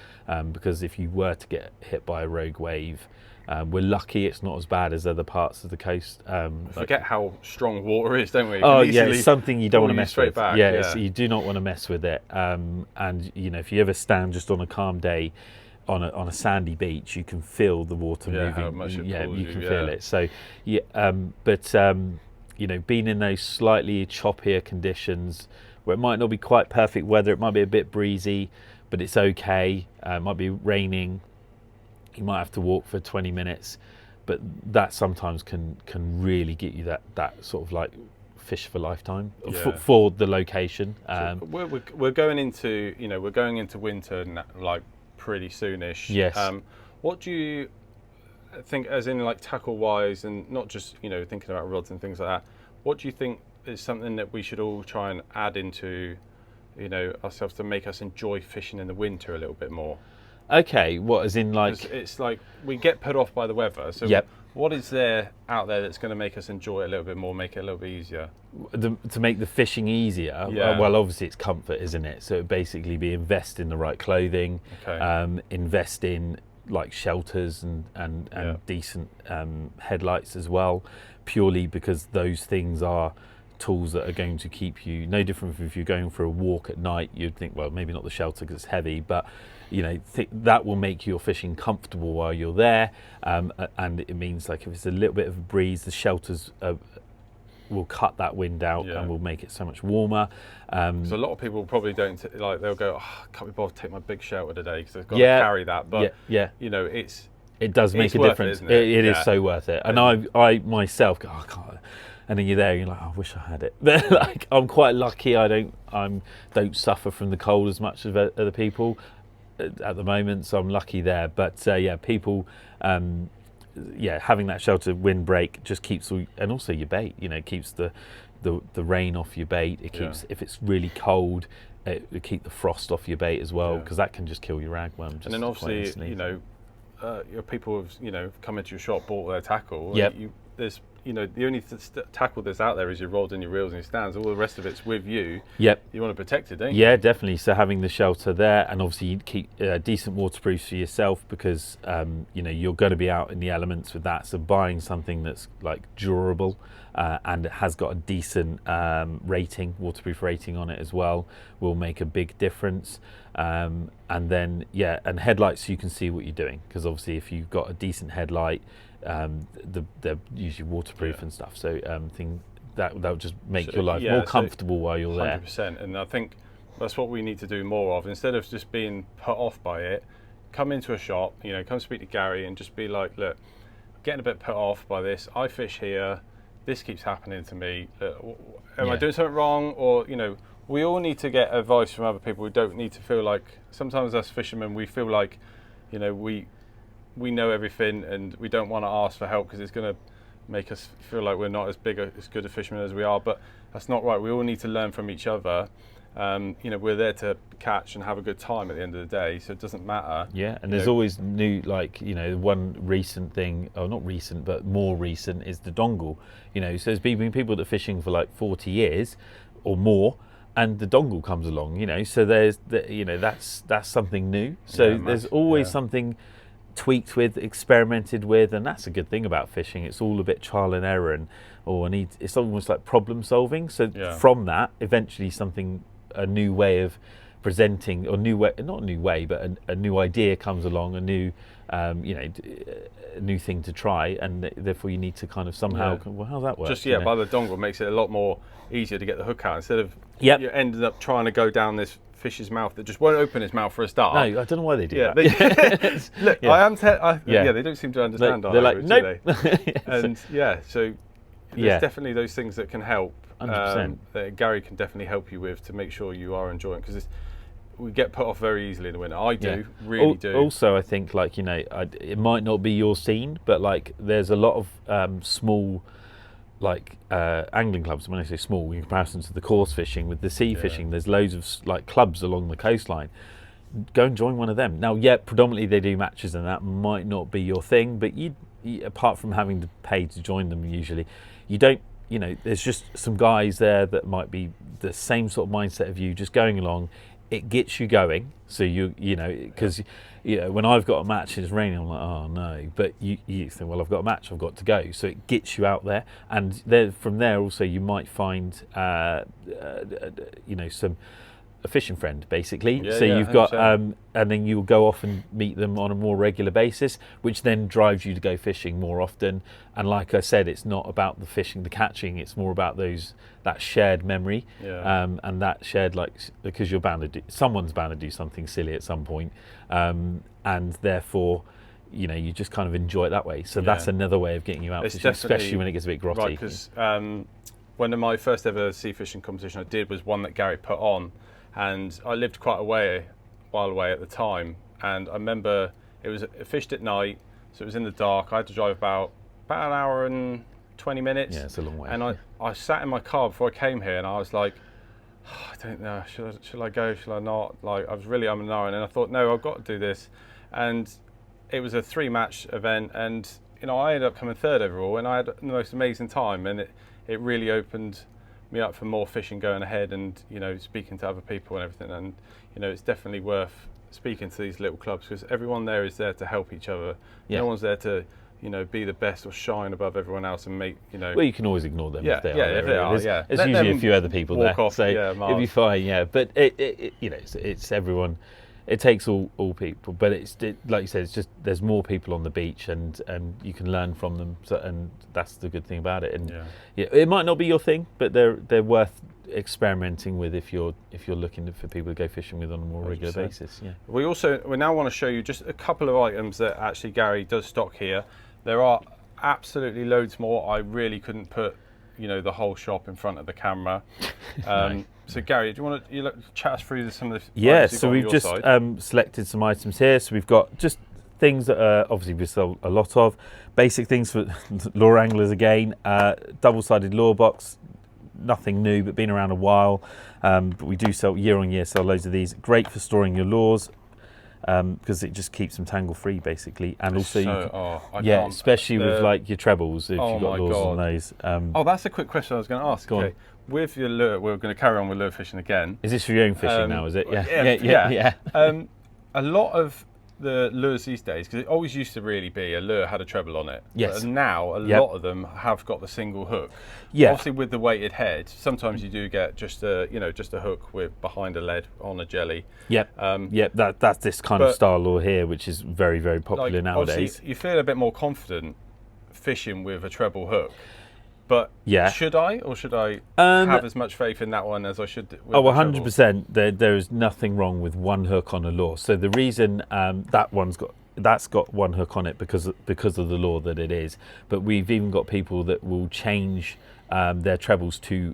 because if you were to get hit by a rogue wave, we're lucky it's not as bad as other parts of the coast. Forget how strong water is, don't we? It's something you don't want to mess with. Back. You do not want to mess with it. And if you ever stand just on a calm day on a sandy beach, you can feel the water moving. How much it pulls you can feel it. So being in those slightly choppier conditions where it might not be quite perfect weather, it might be a bit breezy, but it's okay. It might be raining. You might have to walk for 20 minutes, but that sometimes can really get you that sort of like fish for lifetime for the location. So we're going into winter like pretty soonish. Yes. What do you think, as in like tackle wise, and not just thinking about rods and things like that? What do you think is something that we should all try and add into ourselves to make us enjoy fishing in the winter a little bit more? Okay, what as in like... It's like we get put off by the weather, so what is there out there that's going to make us enjoy it a little bit more, make it a little bit easier? To make the fishing easier? Well, obviously it's comfort, isn't it? So it'd basically be invest in the right clothing, invest in like shelters and decent headlights as well, purely because those things are tools that are going to keep you, no different from if you're going for a walk at night. You'd think, well, maybe not the shelter because it's heavy, but that will make your fishing comfortable while you're there, and it means like if it's a little bit of a breeze, the shelters will cut that wind out and will make it so much warmer. So a lot of people probably don't they'll go, I can't be bothered to take my big shelter today because I've got to carry that, but it does make a difference. It is so worth it. And I myself go, I can't. and then you're there, and you're like, oh, I wish I had it. But like, I'm quite lucky. I don't suffer from the cold as much as other people at the moment, so I'm lucky there. But yeah, people, having that shelter windbreak just keeps and also your bait. You know, keeps the rain off your bait. It keeps if it's really cold, it keep the frost off your bait as well, because that can just kill your ragworm. And then obviously, you know, your people have, you know, come into your shop, bought their tackle. Yep. There's, you know, the only tackle that's out there is your rods and your reels and your stands. All the rest of it's with you. Yep. You want to protect it, don't you? Yeah, definitely. So having the shelter there, and obviously you keep decent waterproofs for yourself, because you know, you're going to be out in the elements with that. So buying something that's like durable and it has got a decent waterproof rating on it as well, will make a big difference. And then and headlights, so you can see what you're doing, because obviously if you've got a decent headlight, they're usually waterproof and stuff. So that'll just make your life more comfortable while you're 100%. There. 100%. And I think that's what we need to do more of. Instead of just being put off by it, come into a shop, you know, come speak to Gary and just be like, look, getting a bit put off by this. I fish here. This keeps happening to me. Am I doing something wrong? Or, you know, we all need to get advice from other people. We don't need to feel like, sometimes as fishermen, we feel like, you know, we know everything and we don't want to ask for help because it's going to make us feel like we're not as good a fishermen as we are. But that's not right. We all need to learn from each other. You know, we're there to catch and have a good time at the end of the day, so it doesn't matter. Yeah, and there's always new, like, you know, one recent thing, or not recent, but more recent, is the dongle. You know, so there's been people that are fishing for like 40 years or more, and the dongle comes along. You know, so there's you know, that's something new. So there's always something tweaked with, experimented with, and that's a good thing about fishing. It's all a bit trial and error, and it's almost like problem solving. So from that, eventually a new way of presenting, or not a new way, but a new idea comes along, a new you know, a new thing to try, and therefore you need to kind of somehow well, how's that work? Just by the dongle makes it a lot more easier to get the hook out, instead of you ended up trying to go down this fish's mouth that just won't open his mouth for a start. No, I don't know why they do that. Look, they don't seem to understand. They're like, nope. And so there's definitely those things that can help. 100%. That Gary can definitely help you with to make sure you are enjoying, because we get put off very easily in the winter. I do, really do. Also, I think, like, you know, it might not be your scene, but like there's a lot of small, like angling clubs. When I say small, in comparison to the coarse fishing, with the sea fishing, there's loads of like clubs along the coastline. Go and join one of them. Now, predominantly they do matches, and that might not be your thing, but you apart from having to pay to join them, usually you don't. You know, there's just some guys there that might be the same sort of mindset of you, just going along. It gets you going. So you know, because you know, when I've got a match and it's raining, I'm like, oh no. But you think, well, I've got a match, I've got to go. So it gets you out there, and then from there also you might find, you know, a fishing friend, basically. You've got, and then you'll go off and meet them on a more regular basis, which then drives you to go fishing more often. And like I said, it's not about the fishing, the catching, it's more about that shared memory, and that shared, like, because someone's bound to do something silly at some point, and therefore, you know, you just kind of enjoy it that way. So that's another way of getting you out fishing, especially when it gets a bit grotty. Right, because one of my first ever sea fishing competition I did was one that Gary put on. And I lived quite a while away at the time, and I remember it fished at night, so it was in the dark. I had to drive about an hour and 20 minutes. Yeah, it's a long way. And I sat in my car before I came here, and I was like, oh, I don't know, should I go, should I not? Like, I was really and ahhing, and I thought, no, I've got to do this. And it was a 3-match event, and you know, I ended up coming third overall, and I had the most amazing time, and it really opened me up for more fishing going ahead, and you know, speaking to other people and everything. And you know, it's definitely worth speaking to these little clubs, because everyone there is there to help each other. No one's there to, you know, be the best or shine above everyone else and make, you know. Well, you can always ignore them if they are. There's usually a few other people there, off, so it'll be fine. But it you know, it's everyone. It takes all people, but like you said, it's just there's more people on the beach, and you can learn from them. So, and that's the good thing about it. And it might not be your thing, but they're worth experimenting with if you're looking for people to go fishing with on a more 100%. Regular basis. Yeah. We now want to show you just a couple of items that actually Gary does stock here. There are absolutely loads more. I really couldn't put the whole shop in front of the camera. No. So Gary, do you want to chat us through some of the Yeah, items you've so got on we've your just side? selected some items here. So we've got just things that obviously we sell a lot of. Basic things for lure anglers again. Double-sided lure box, nothing new, but been around a while. But we do sell year on year, sell loads of these. Great for storing your lures. Because it just keeps them tangle free basically, and also especially with like your trebles if you've got lures on those. That's a quick question I was going to ask. Okay, with your lure, we're going to carry on with lure fishing again. Is this for your own fishing now? Is it? Yeah. A lot of the lures these days, because it always used to really be a lure had a treble on it. Yes. But now a lot of them have got the single hook. Yeah. Obviously with the weighted head, sometimes you do get just a hook with behind a lead on a jelly. Yep. That's this kind of style lure here, which is very, very popular nowadays. You feel a bit more confident fishing with a treble hook. But should I have as much faith in that one as I should? With 100%. There is nothing wrong with one hook on a lure. So the reason that's got one hook on it because of the lure that it is. But we've even got people that will change their trebles to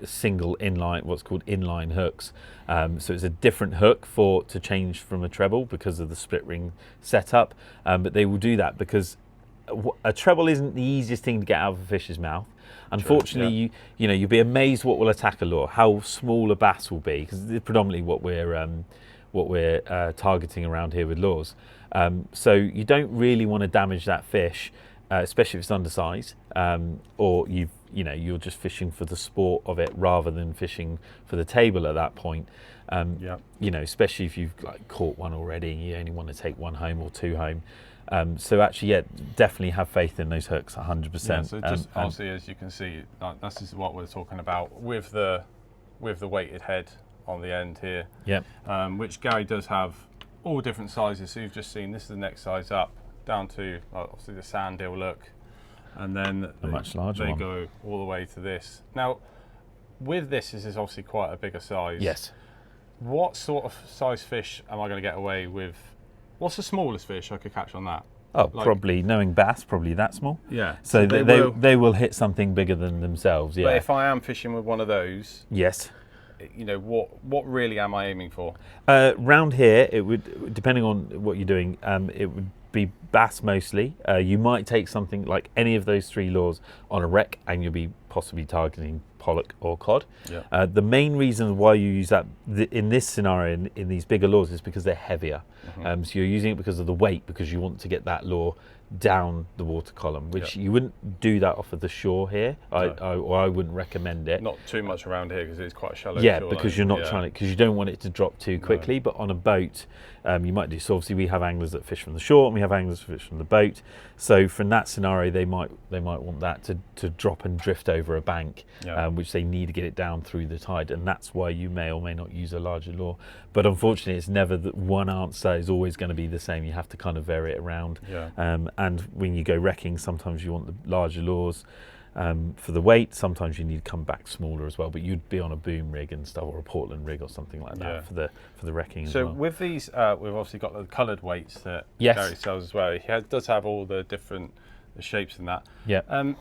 single inline, what's called inline hooks. So it's a different hook to change from a treble because of the split ring setup. But they will do that because a treble isn't the easiest thing to get out of a fish's mouth. Unfortunately, you'll be amazed what will attack a lure, how small a bass will be, because it's predominantly what we're targeting around here with lures. So you don't really want to damage that fish, especially if it's undersized, or you're just fishing for the sport of it rather than fishing for the table at that point. Especially if you've caught one already and you only want to take one home or two home. So actually, definitely have faith in those hooks, 100%. Yeah, so just obviously, as you can see, this is what we're talking about with the weighted head on the end here. Yeah. Which Gary does have all different sizes. So you've just seen this is the next size up, down to obviously the sand deal look, and then a much larger one. Go all the way to this. Now, with this is obviously quite a bigger size. Yes. What sort of size fish am I going to get away with? What's the smallest fish I could catch on that? Probably, knowing bass, probably that small. Yeah. So they will hit something bigger than themselves. Yeah. But if I am fishing with one of those, yes. What really am I aiming for? Round here, it would, depending on what you're doing, it would be bass mostly. You might take something like any of those three lures on a wreck, and you'll be possibly targeting pollock or cod. Yeah. The main reason why you use that in this scenario in these bigger lures is because they're heavier. So you're using it because of the weight, because you want to get that lure down the water column, which you wouldn't do that off of the shore here. I wouldn't recommend it. Not too much around here because it's quite a shallow yeah, shore because line. you're not trying to, because you don't want it to drop too quickly. But on a boat, you might do. So obviously we have anglers that fish from the shore and we have anglers that fish from the boat. So from that scenario, they might want that to drop and drift over a bank, which they need to get it down through the tide, and that's why you may or may not use a larger lure. But unfortunately, it's never that one answer is always going to be the same. You have to kind of vary it around. And when you go wrecking, sometimes you want the larger lures for the weight. Sometimes you need to come back smaller as well. But you'd be on a boom rig and stuff, or a Portland rig or something like that for the wrecking. So as well. with these, we've obviously got the coloured weights that Gary sells as well. He does have all the different shapes and that. Yeah.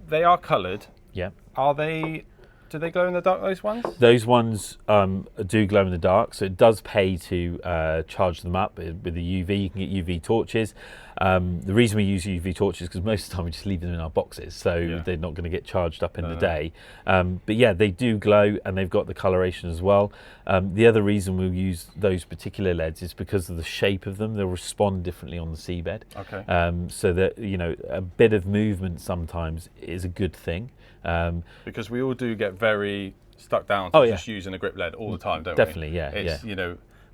They are coloured. Yeah. Are they? Do they glow in the dark? Those ones? Those ones do glow in the dark, so it does pay to charge them up with the UV. You can get UV torches. The reason we use UV torches is because most of the time we just leave them in our boxes, so they're not going to get charged up in the day. But yeah, they do glow, and they've got the coloration as well. The other reason we'll use those particular LEDs is because of the shape of them. They'll respond differently on the seabed. Okay. So that a bit of movement sometimes is a good thing. Because we all do get very stuck down to just using a grip lead all the time, don't we? Definitely, yeah. It's,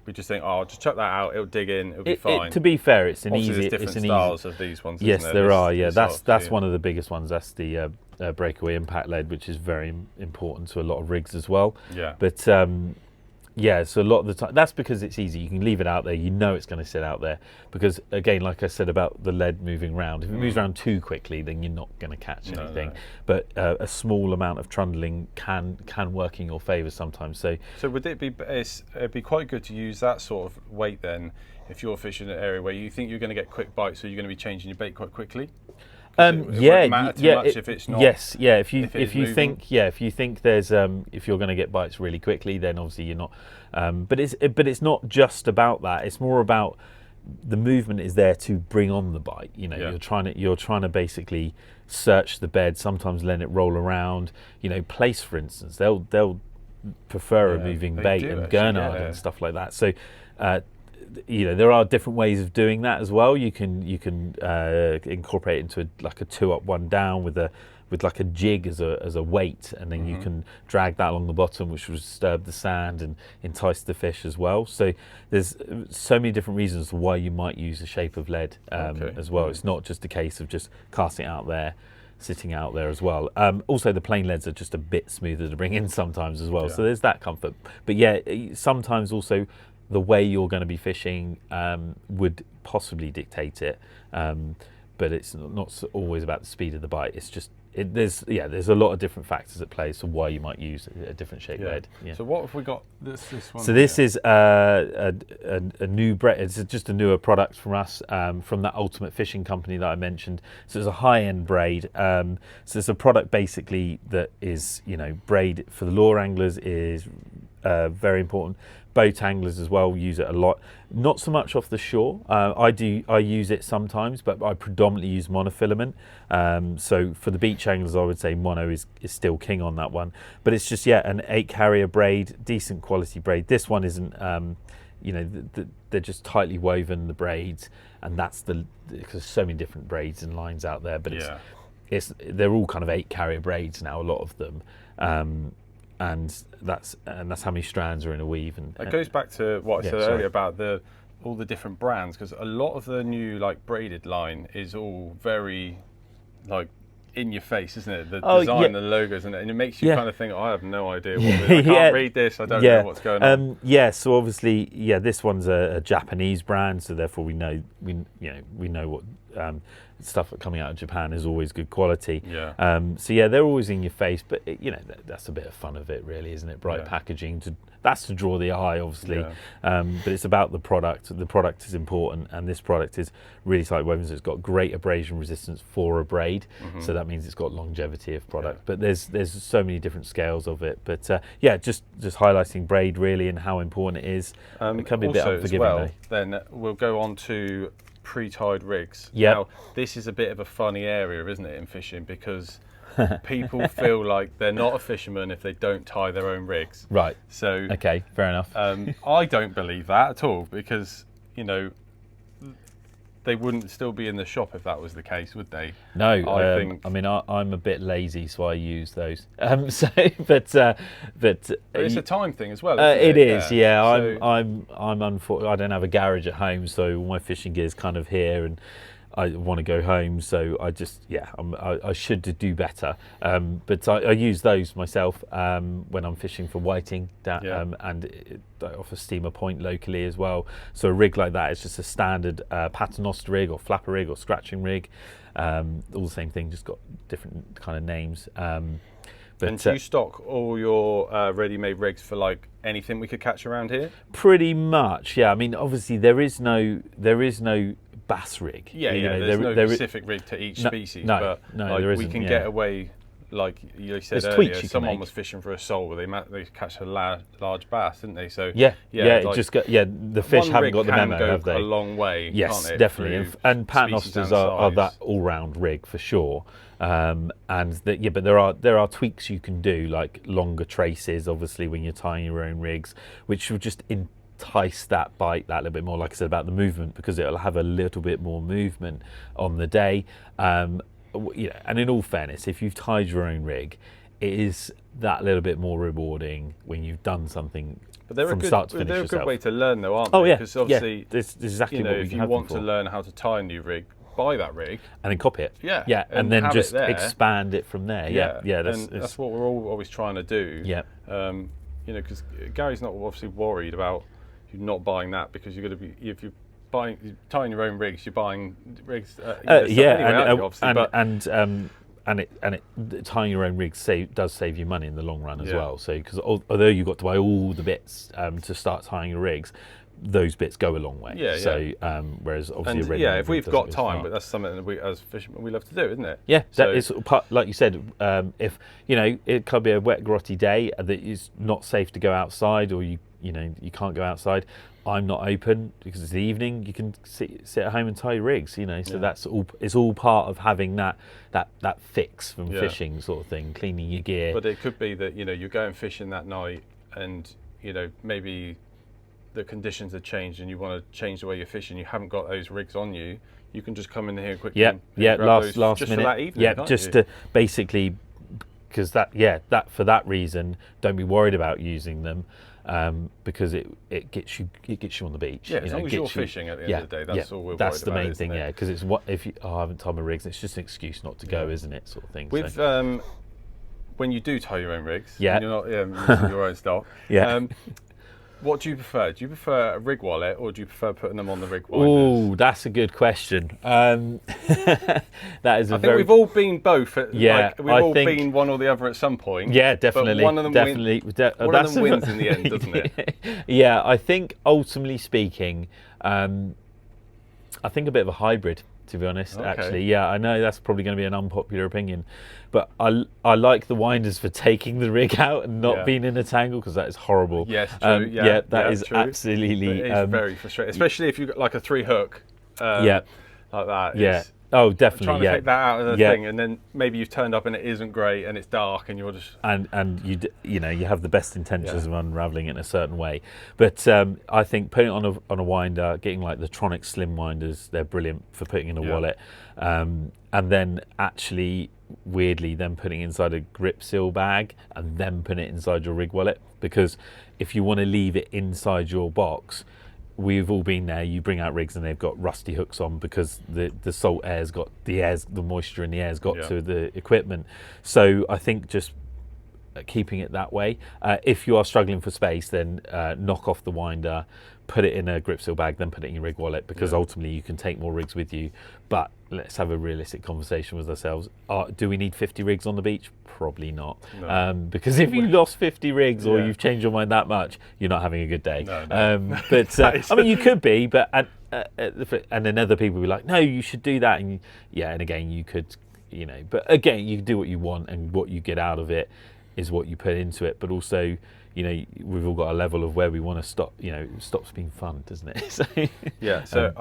we just think, just chuck that out, it'll dig in, it'll be fine. To be fair, it's an Obviously, easy... there's different styles of these ones, yes, isn't there are, yeah. That's one of the biggest ones. That's the breakaway impact lead, which is very important to a lot of rigs as well. Yeah. But yeah, so a lot of the time, that's because it's easy. You can leave it out there. You know it's going to sit out there. Because, again, like I said about the lead moving around, if it moves around too quickly, then you're not going to catch anything. No. But a small amount of trundling can work in your favour sometimes. So would it'd be quite good to use that sort of weight then, if you're fishing in an area where you think you're going to get quick bites, so you're going to be changing your bait quite quickly? It won't matter too much if it's not. Yes, yeah. If you moving. think there's if you're going to get bites really quickly, then obviously you're not. But it's not just about that. It's more about the movement is there to bring on the bite. You know, you're trying to basically search the bed. Sometimes let it roll around. You know, place, for instance, they'll prefer a moving bait and gurnard and stuff like that. So. You know, there are different ways of doing that as well. You can incorporate it into a 2-up, 1-down with like a jig as a weight, and then you can drag that along the bottom, which will disturb the sand and entice the fish as well. So there's so many different reasons why you might use a shape of lead as well. It's not just a case of just casting it out there, sitting out there as well. Also, the plain leads are just a bit smoother to bring in sometimes as well. So there's that comfort. But yeah, sometimes also the way you're going to be fishing would possibly dictate it, but it's not always about the speed of the bite. It's just there's a lot of different factors at play, so why you might use a different shaped lead. Yeah. So what have we got? This one. So this is a new braid. It's just a newer product from us, from that Ultimate Fishing company that I mentioned. So it's a high-end braid. So it's a product basically that is, you know, braid for the lure anglers is very important. Boat anglers as well use it a lot. Not so much off the shore. I use it sometimes, but I predominantly use monofilament. So for the beach anglers, I would say mono is still king on that one. But it's just an 8-carrier braid, decent quality braid. This one isn't. You know, they're just tightly woven, the braids, and that's because there's so many different braids and lines out there. But they're all kind of 8-carrier braids now, a lot of them. And that's how many strands are in a weave. And it goes back to what I said earlier about all the different brands, because a lot of the new braided line is all very in your face, isn't it? The design, the logos, and it makes you kind of think, I have no idea what it is. I can't read this. I don't know what's going on. So obviously, this one's a Japanese brand, so therefore we know what stuff coming out of Japan is always good quality. They're always in your face, but that's a bit of fun of it, really, isn't it? Bright packaging that's to draw the eye, obviously. But it's about the product. The product is important, and this product is really tight woven. So it's got great abrasion resistance for a braid, so that means it's got longevity of product. But there's so many different scales of it. But just highlighting braid really and how important it is. It can be a bit unforgiving. Then we'll go on to pre-tied rigs. Now, this is a bit of a funny area, isn't it, in fishing, because people feel like they're not a fisherman if they don't tie their own rigs. Right. So okay, fair enough. I don't believe that at all, because they wouldn't still be in the shop if that was the case, would they? No, I mean, I'm a bit lazy, so I use those. But it's a time thing as well. Isn't it is, yeah. So, I'm unfortunate. I don't have a garage at home, so my fishing gear's kind of here, and I want to go home, so I just I should do better. But I use those myself when I'm fishing for whiting, and I offer Steamer Point locally as well. So a rig like that is just a standard paternoster rig or flapper rig or scratching rig. All the same thing, just got different kind of names. But, and do you stock all your ready-made rigs for anything we could catch around here? Pretty much, yeah. I mean, obviously there is no bass rig. There's no specific rig to each species, but there isn't, we can get away, like you said earlier, someone was fishing for a sole where they catch a large bass, didn't they? So the fish haven't got the memo, have they? A long way. Yes, can't it, definitely. And paternosters are that all-round rig for sure. But there are tweaks you can do, like longer traces, obviously, when you're tying your own rigs, which will just entice that bite that little bit more, like I said about the movement, because it'll have a little bit more movement on the day. And in all fairness, if you've tied your own rig, it is that little bit more rewarding when you've done something from start to finish yourself. They're a good way to learn, though, aren't they? Because obviously, this is exactly what if you want to learn how to tie a new rig, buy that rig and then copy it. And then just expand it from there. That's what we're all always trying to do. Because Gary's not obviously worried about you not buying that, because you're going to be, if you're tying your own rigs, you're buying rigs. Tying your own rigs does save you money in the long run as well. So because although you've got to buy all the bits to start tying your rigs, those bits go a long way. Yeah, so whereas obviously and a red yeah, line if rig we've doesn't got go as time, far. but that's something that we as fishermen we love to do, isn't it? Yeah, So, that is part, like you said. If it could be a wet, grotty day that is not safe to go outside, or you can't go outside. I'm not open because it's the evening. You can sit at home and tie your rigs. So that's all. It's all part of having that fix from fishing sort of thing, cleaning your gear. But it could be that you're going fishing that night, and maybe the conditions have changed, and you want to change the way you're fishing. You haven't got those rigs on you. You can just come in here quickly. Yeah, last just minute. for that evening. Yeah, can't just you? to basically, because that for that reason, don't be worried about using them, because it gets you on the beach. Yeah, as long as you're fishing at the end of the day, that's all we're worried about. That's the main thing, isn't it? because it's if I haven't tied my rigs, it's just an excuse not to go, isn't it, sort of thing. With when you do tie your own rigs, Yeah. and you're not using your own stock. Yeah. What do you prefer? Do you prefer a rig wallet, or do you prefer putting them on the rig winders? Oh, that's a good question. That is I think we've all been both. We've all think, been one or the other at some point. Yeah, definitely. But one of them wins in the end, doesn't it? Yeah, I think ultimately speaking, I think a bit of a hybrid, to be honest. Okay. Actually, yeah, I know that's probably going to be an unpopular opinion, but I like the winders for taking the rig out and not being in a tangle, because that is horrible. Yes, true. That is true. absolutely. It is very frustrating, especially if you've got like a 3-hook. Yeah. Like that. Yeah. Oh, definitely. Trying to take that out of the thing, and then maybe you've turned up and it isn't great, and it's dark, and you're just and you have the best intentions of unraveling it in a certain way, but I think putting it on a winder, getting like the Tronic slim winders, they're brilliant for putting in a wallet, and then actually weirdly then putting it inside a grip seal bag and then putting it inside your rig wallet, because if you want to leave it inside your box, we've all been there. You bring out rigs and they've got rusty hooks on because the salt air's got the moisture in the air's got to the equipment. So I think just keeping it that way. If you are struggling for space, then knock off the winder, put it in a grip seal bag, then put it in your rig wallet, because ultimately you can take more rigs with you. But let's have a realistic conversation with ourselves. Do we need 50 rigs on the beach? Probably not. No. Because if you lost 50 rigs or you've changed your mind that much, you're not having a good day. No. But I mean, you could be, but and then other people will be like, no, you should do that. And and again, you could, but again, you can do what you want, and what you get out of it is what you put into it. But also, we've all got a level of where we want to stop. It stops being fun, doesn't it? So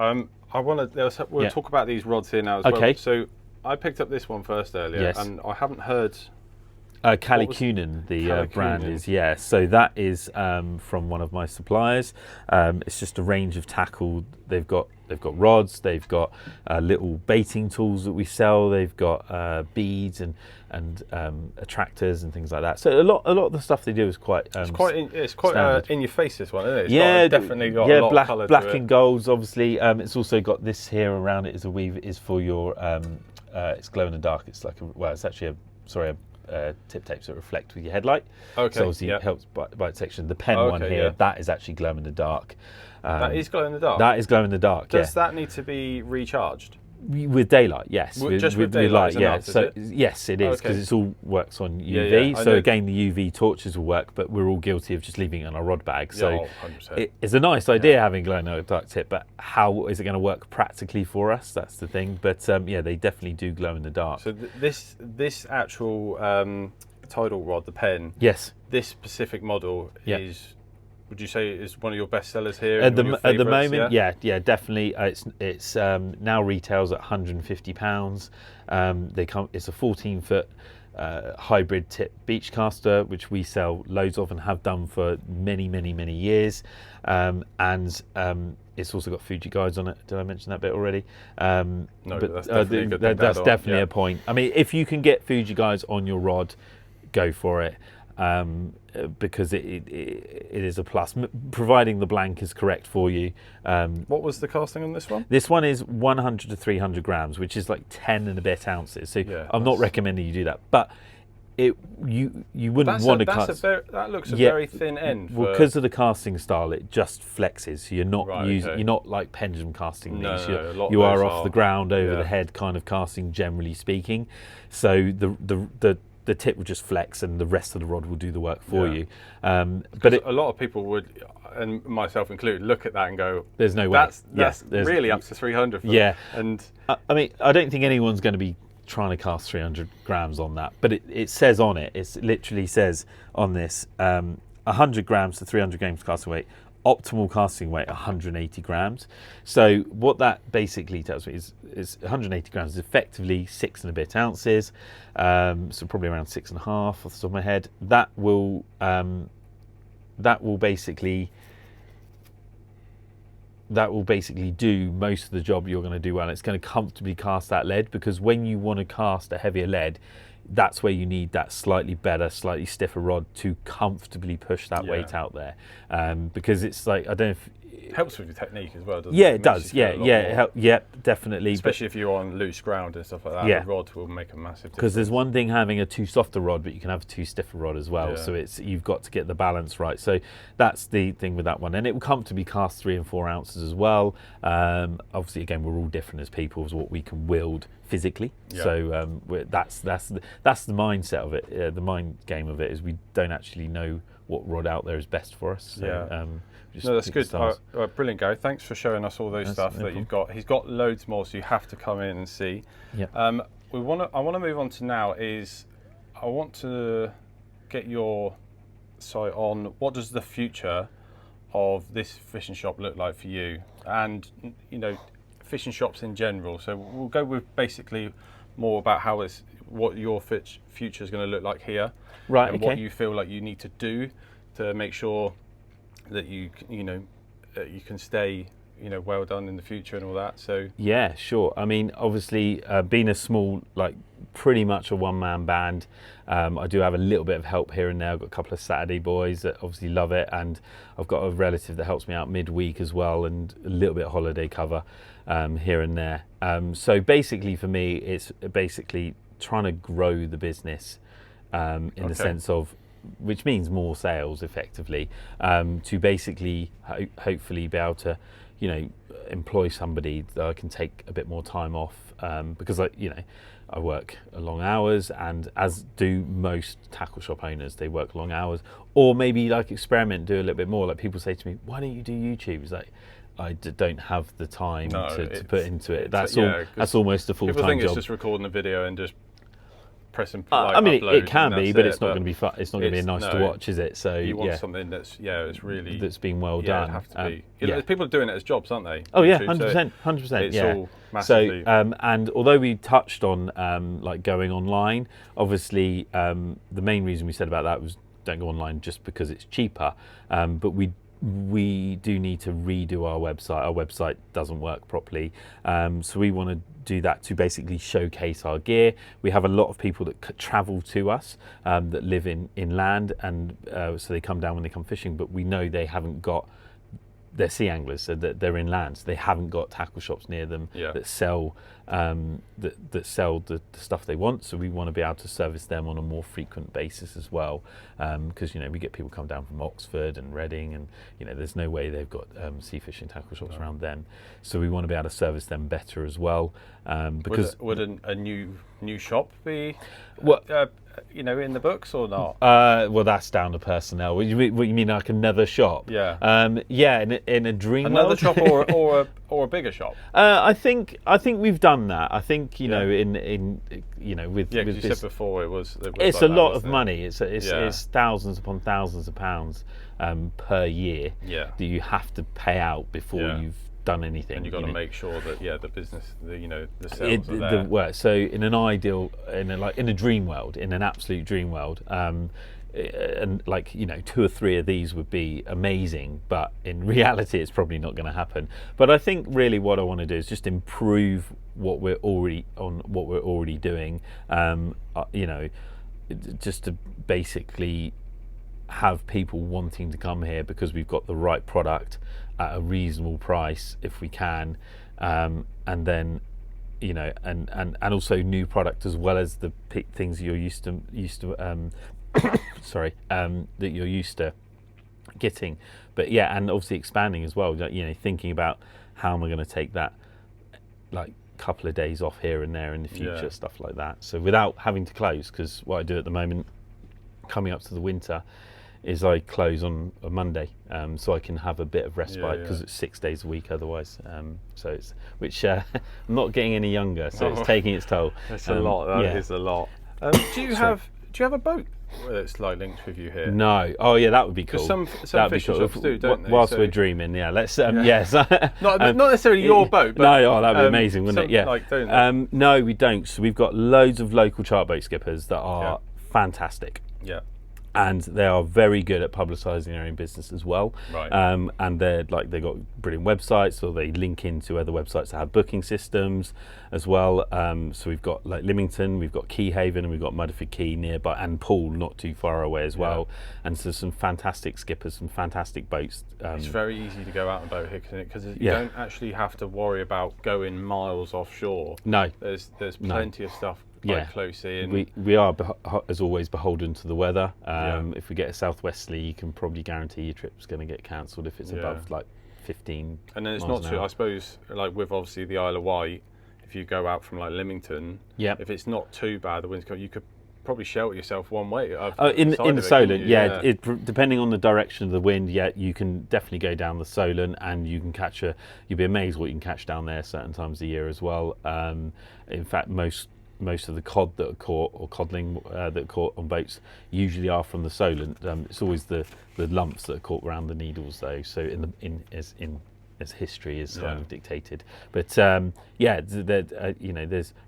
I want to. We'll talk about these rods here now as well. Okay. So I picked up this one first earlier, and I haven't heard. Callicunan, the brand is, so that is from one of my suppliers. It's just a range of tackle. They've got rods, they've got little baiting tools that we sell, they've got beads and attractors and things like that. So a lot of the stuff they do is quite it's quite in your face, this one, isn't it? It's definitely got a lot of colour black to it. and golds, obviously. It's also got this here around it is a weave. Is for your it's glow in the dark. It's like it's actually tip tapes that reflect with your headlight. Okay. So obviously it helps by section. The pen one here, that is actually glow in the dark. That is glow in the dark. That is glow in the dark. Does that need to be recharged? With daylight, yes. Just with daylight, yeah. enough, So yes, it is, because it all works on UV. Yeah, so again, the UV torches will work, but we're all guilty of just leaving it on our rod bag. So 100%. it's a nice idea having glow in the dark tip, but how is it going to work practically for us? That's the thing. But they definitely do glow in the dark. So this actual tidal rod, the pen. Yes. This specific model is. Would you say is one of your best sellers here? At the moment, yeah, definitely. It's now retails at £150. It's a 14-foot hybrid tip beach caster, which we sell loads of and have done for many, many, many years. And it's also got Fuji guides on it. Did I mention that bit already? No, but that's definitely a good thing. That's definitely a point. I mean, if you can get Fuji guides on your rod, go for it. Because it is a plus, providing the blank is correct for you. What was the casting on this one? This one is 100 to 300 grams, which is like 10 and a bit ounces. So I'm not recommending you do that, but you wouldn't want to cast. That looks a very thin end. Well, because of the casting style, it just flexes. So you're not you're not like pendulum casting these. You are off the ground over the head kind of casting, generally speaking. So the tip will just flex and the rest of the rod will do the work for you. But a lot of people would, and myself included, look at that and go, there's no way. That's really up to 300. And I mean, I don't think anyone's going to be trying to cast 300 grams on that, but it says on it, it literally says on this, 100 grams to 300 grams casting weight, optimal casting weight 180 grams. So what that basically tells me is 180 grams is effectively 6 and a bit ounces, so probably around 6.5 off the top of my head. That will basically do most of the job you're going to do well. It's going to comfortably cast that lead, because when you want to cast a heavier lead, that's where you need that slightly better, slightly stiffer rod to comfortably push that weight out there. Because it's like, I don't know if it helps with your technique as well, doesn't it? Yeah, it does. Yeah, definitely. Especially if you're on loose ground and stuff like that, the rod will make a massive difference. Because there's one thing having a too softer rod, but you can have a too stiffer rod as well. So you've got to get the balance right. So that's the thing with that one. And it will comfortably cast 3 and 4 ounces as well. Obviously, again, we're all different as people, as what we can wield physically. So that's the mindset of it. The mind game of it is we don't actually know what rod out there is best for us. So, no, that's good. Brilliant, Gary. Thanks for showing us all those stuff that you've got. He's got loads more, so you have to come in and see. I want to move on to now is I want to get your sight on what does the future of this fishing shop look like for you, and fishing shops in general. So we'll go with basically more about what your future is going to look like here, right? And what you feel like you need to do to make sure that you can stay well done in the future and all that. So yeah, sure. I mean, obviously, being a small, like pretty much a one-man band, I do have a little bit of help here and there. I've got a couple of Saturday boys that obviously love it, and I've got a relative that helps me out midweek as well, and a little bit of holiday cover here and there. So basically for me, it's basically trying to grow the business in the sense of, which means more sales effectively, to basically hopefully be able to employ somebody that I can take a bit more time off, because I work long hours, and as do most tackle shop owners, they work long hours, or maybe like experiment, do a little bit more. Like people say to me, why don't you do YouTube? It's like, I don't have the time to put into it. That's almost a full-time job. People think it's just recording a video and just pressing I mean, upload, it can be, but it's not going to be fun. It's not going to be nice to watch, is it? So you want something that's it's really that's been well done. It have to be. There's people doing it as jobs, aren't they? Oh yeah, 100%. It's all massively. So and although we touched on like going online, obviously the main reason we said about that was don't go online just because it's cheaper, but we do need to redo our website. Our website doesn't work properly, so we want to do that to basically showcase our gear. We have a lot of people that travel to us that live inland, and so they come down when they come fishing, but we know they haven't got, they're sea anglers, so that they're inland, so they haven't got tackle shops near them that sell that sell the stuff they want. So we want to be able to service them on a more frequent basis as well, because we get people come down from Oxford and Reading, and there's no way they've got sea fishing tackle shops around them. So we want to be able to service them better as well. Because would a new shop be in the books or not? Well, that's down to personnel. What you mean like another shop? In a dream another world? shop or a bigger shop? I think we've done that. I think in with you this, said before it was it's like a that, lot of wasn't it? money. It's thousands upon thousands of pounds per year that you have to pay out before you've done anything. And you've got to make sure that the business, the sales are there. So in an ideal, in a dream world, in an absolute dream world, and 2 or 3 of these would be amazing, but in reality it's probably not going to happen. But I think really what I want to do is just improve what we're already doing, just to basically have people wanting to come here because we've got the right product at a reasonable price if we can, and then and also new product as well as the things you're used to that you're used to getting. But and obviously expanding as well, thinking about how am I going to take that couple of days off here and there in the future, Yeah. stuff like that. So without having to close, because what I do at the moment, coming up to the winter, is I close on a Monday, so I can have a bit of respite because it's 6 days a week otherwise. So it's I'm not getting any younger, so it's taking its toll. It's a lot. That is a lot. Do you have a boat that's like linked with you here? No. Oh yeah, that would be cool. Some That'd be fishing cool. shops do, don't they? Whilst So- we're dreaming, yeah. Let's yes. Not necessarily your boat, but no, that'd be amazing, wouldn't it? Yeah. Like, don't they? No, we don't. So we've got loads of local chart boat skippers that are fantastic. Yeah. And they are very good at publicising their own business as well. Right. And they've got brilliant websites, or they link into other websites that have booking systems as well. So we've got like Lymington, we've got Keyhaven, and we've got Mudderford Key nearby, and Poole not too far away as well. And so some fantastic skippers, some fantastic boats. It's very easy to go out and boat here, because you don't actually have to worry about going miles offshore. No. There's plenty of stuff close in. We are, as always, beholden to the weather. If we get a southwesterly, you can probably guarantee your trip's going to get cancelled if it's above like 15. And then it's miles not an too, hour. I suppose, like with obviously the Isle of Wight, if you go out from like Lymington, if it's not too bad, the wind's cold, you could probably shelter yourself one way. In the Solent, depending on the direction of the wind, you can definitely go down the Solent, and you can catch you'll be amazed what you can catch down there certain times of the year as well. In fact, most of the cod that are caught, or codling that are caught on boats, usually are from the Solent. It's always the lumps that are caught around the needles, though. So as history is kind of dictated. But there's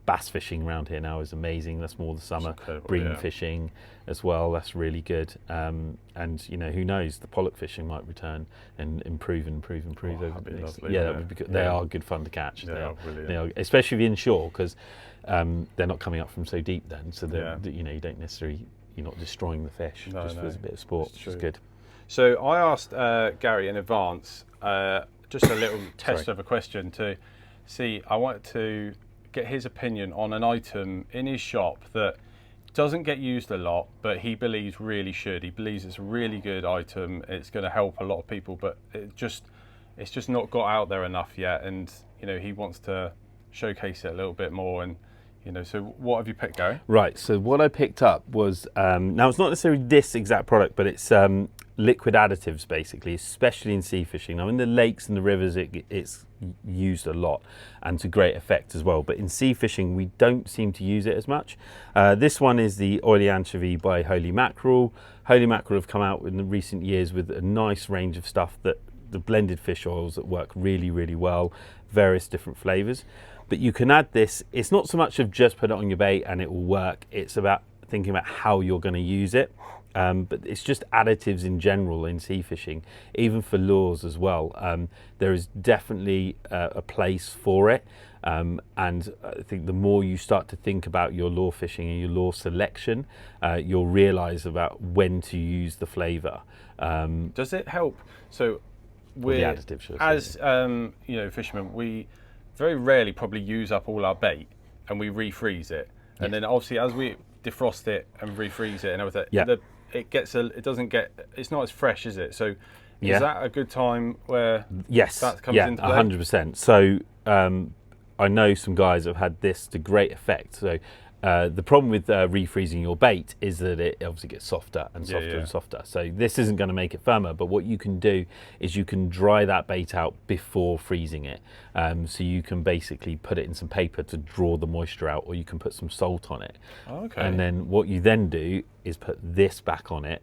bass fishing around here now is amazing. That's more the summer. Bream fishing as well. That's really good. And who knows? The pollock fishing might return and improve over that'd be lovely, that would be good. They are good fun to catch. They are brilliant. They are, especially inshore, because they're not coming up from so deep then. So you don't necessarily, you're not destroying the fish. Just as a bit of sport, which is good. So I asked Gary in advance just a little test of a question to see. I wanted to get his opinion on an item in his shop that doesn't get used a lot, but he believes really should. He believes it's a really good item. It's going to help a lot of people, but it's just not got out there enough yet. And he wants to showcase it a little bit more. And so what have you picked, Gary? Right. So what I picked up was now it's not necessarily this exact product, but it's liquid additives, basically, especially in sea fishing. Now in the lakes and the rivers it's used a lot, and to great effect as well, but in sea fishing we don't seem to use it as much. This one is the Oily Anchovy by Holy Mackerel. Holy Mackerel have come out in the recent years with a nice range of stuff, that the blended fish oils that work really, really well, various different flavors. But you can add this. It's not so much of just put it on your bait and it will work. It's about thinking about how you're going to use it. But it's just additives in general in sea fishing, even for lures as well. There is definitely a place for it. And I think the more you start to think about your lure fishing and your lure selection, you'll realise about when to use the flavour. Does it help? So the additives, as fishermen, we very rarely probably use up all our bait, and we refreeze it. And then obviously as we defrost it and refreeze it and everything, it's not as fresh, is it? So is that a good time where that comes into play? 100%. So I know some guys have had this to great effect. So the problem with refreezing your bait is that it obviously gets softer and softer and softer. So this isn't going to make it firmer, but what you can do is you can dry that bait out before freezing it. So you can basically put it in some paper to draw the moisture out, or you can put some salt on it. Okay. And then what you then do is put this back on it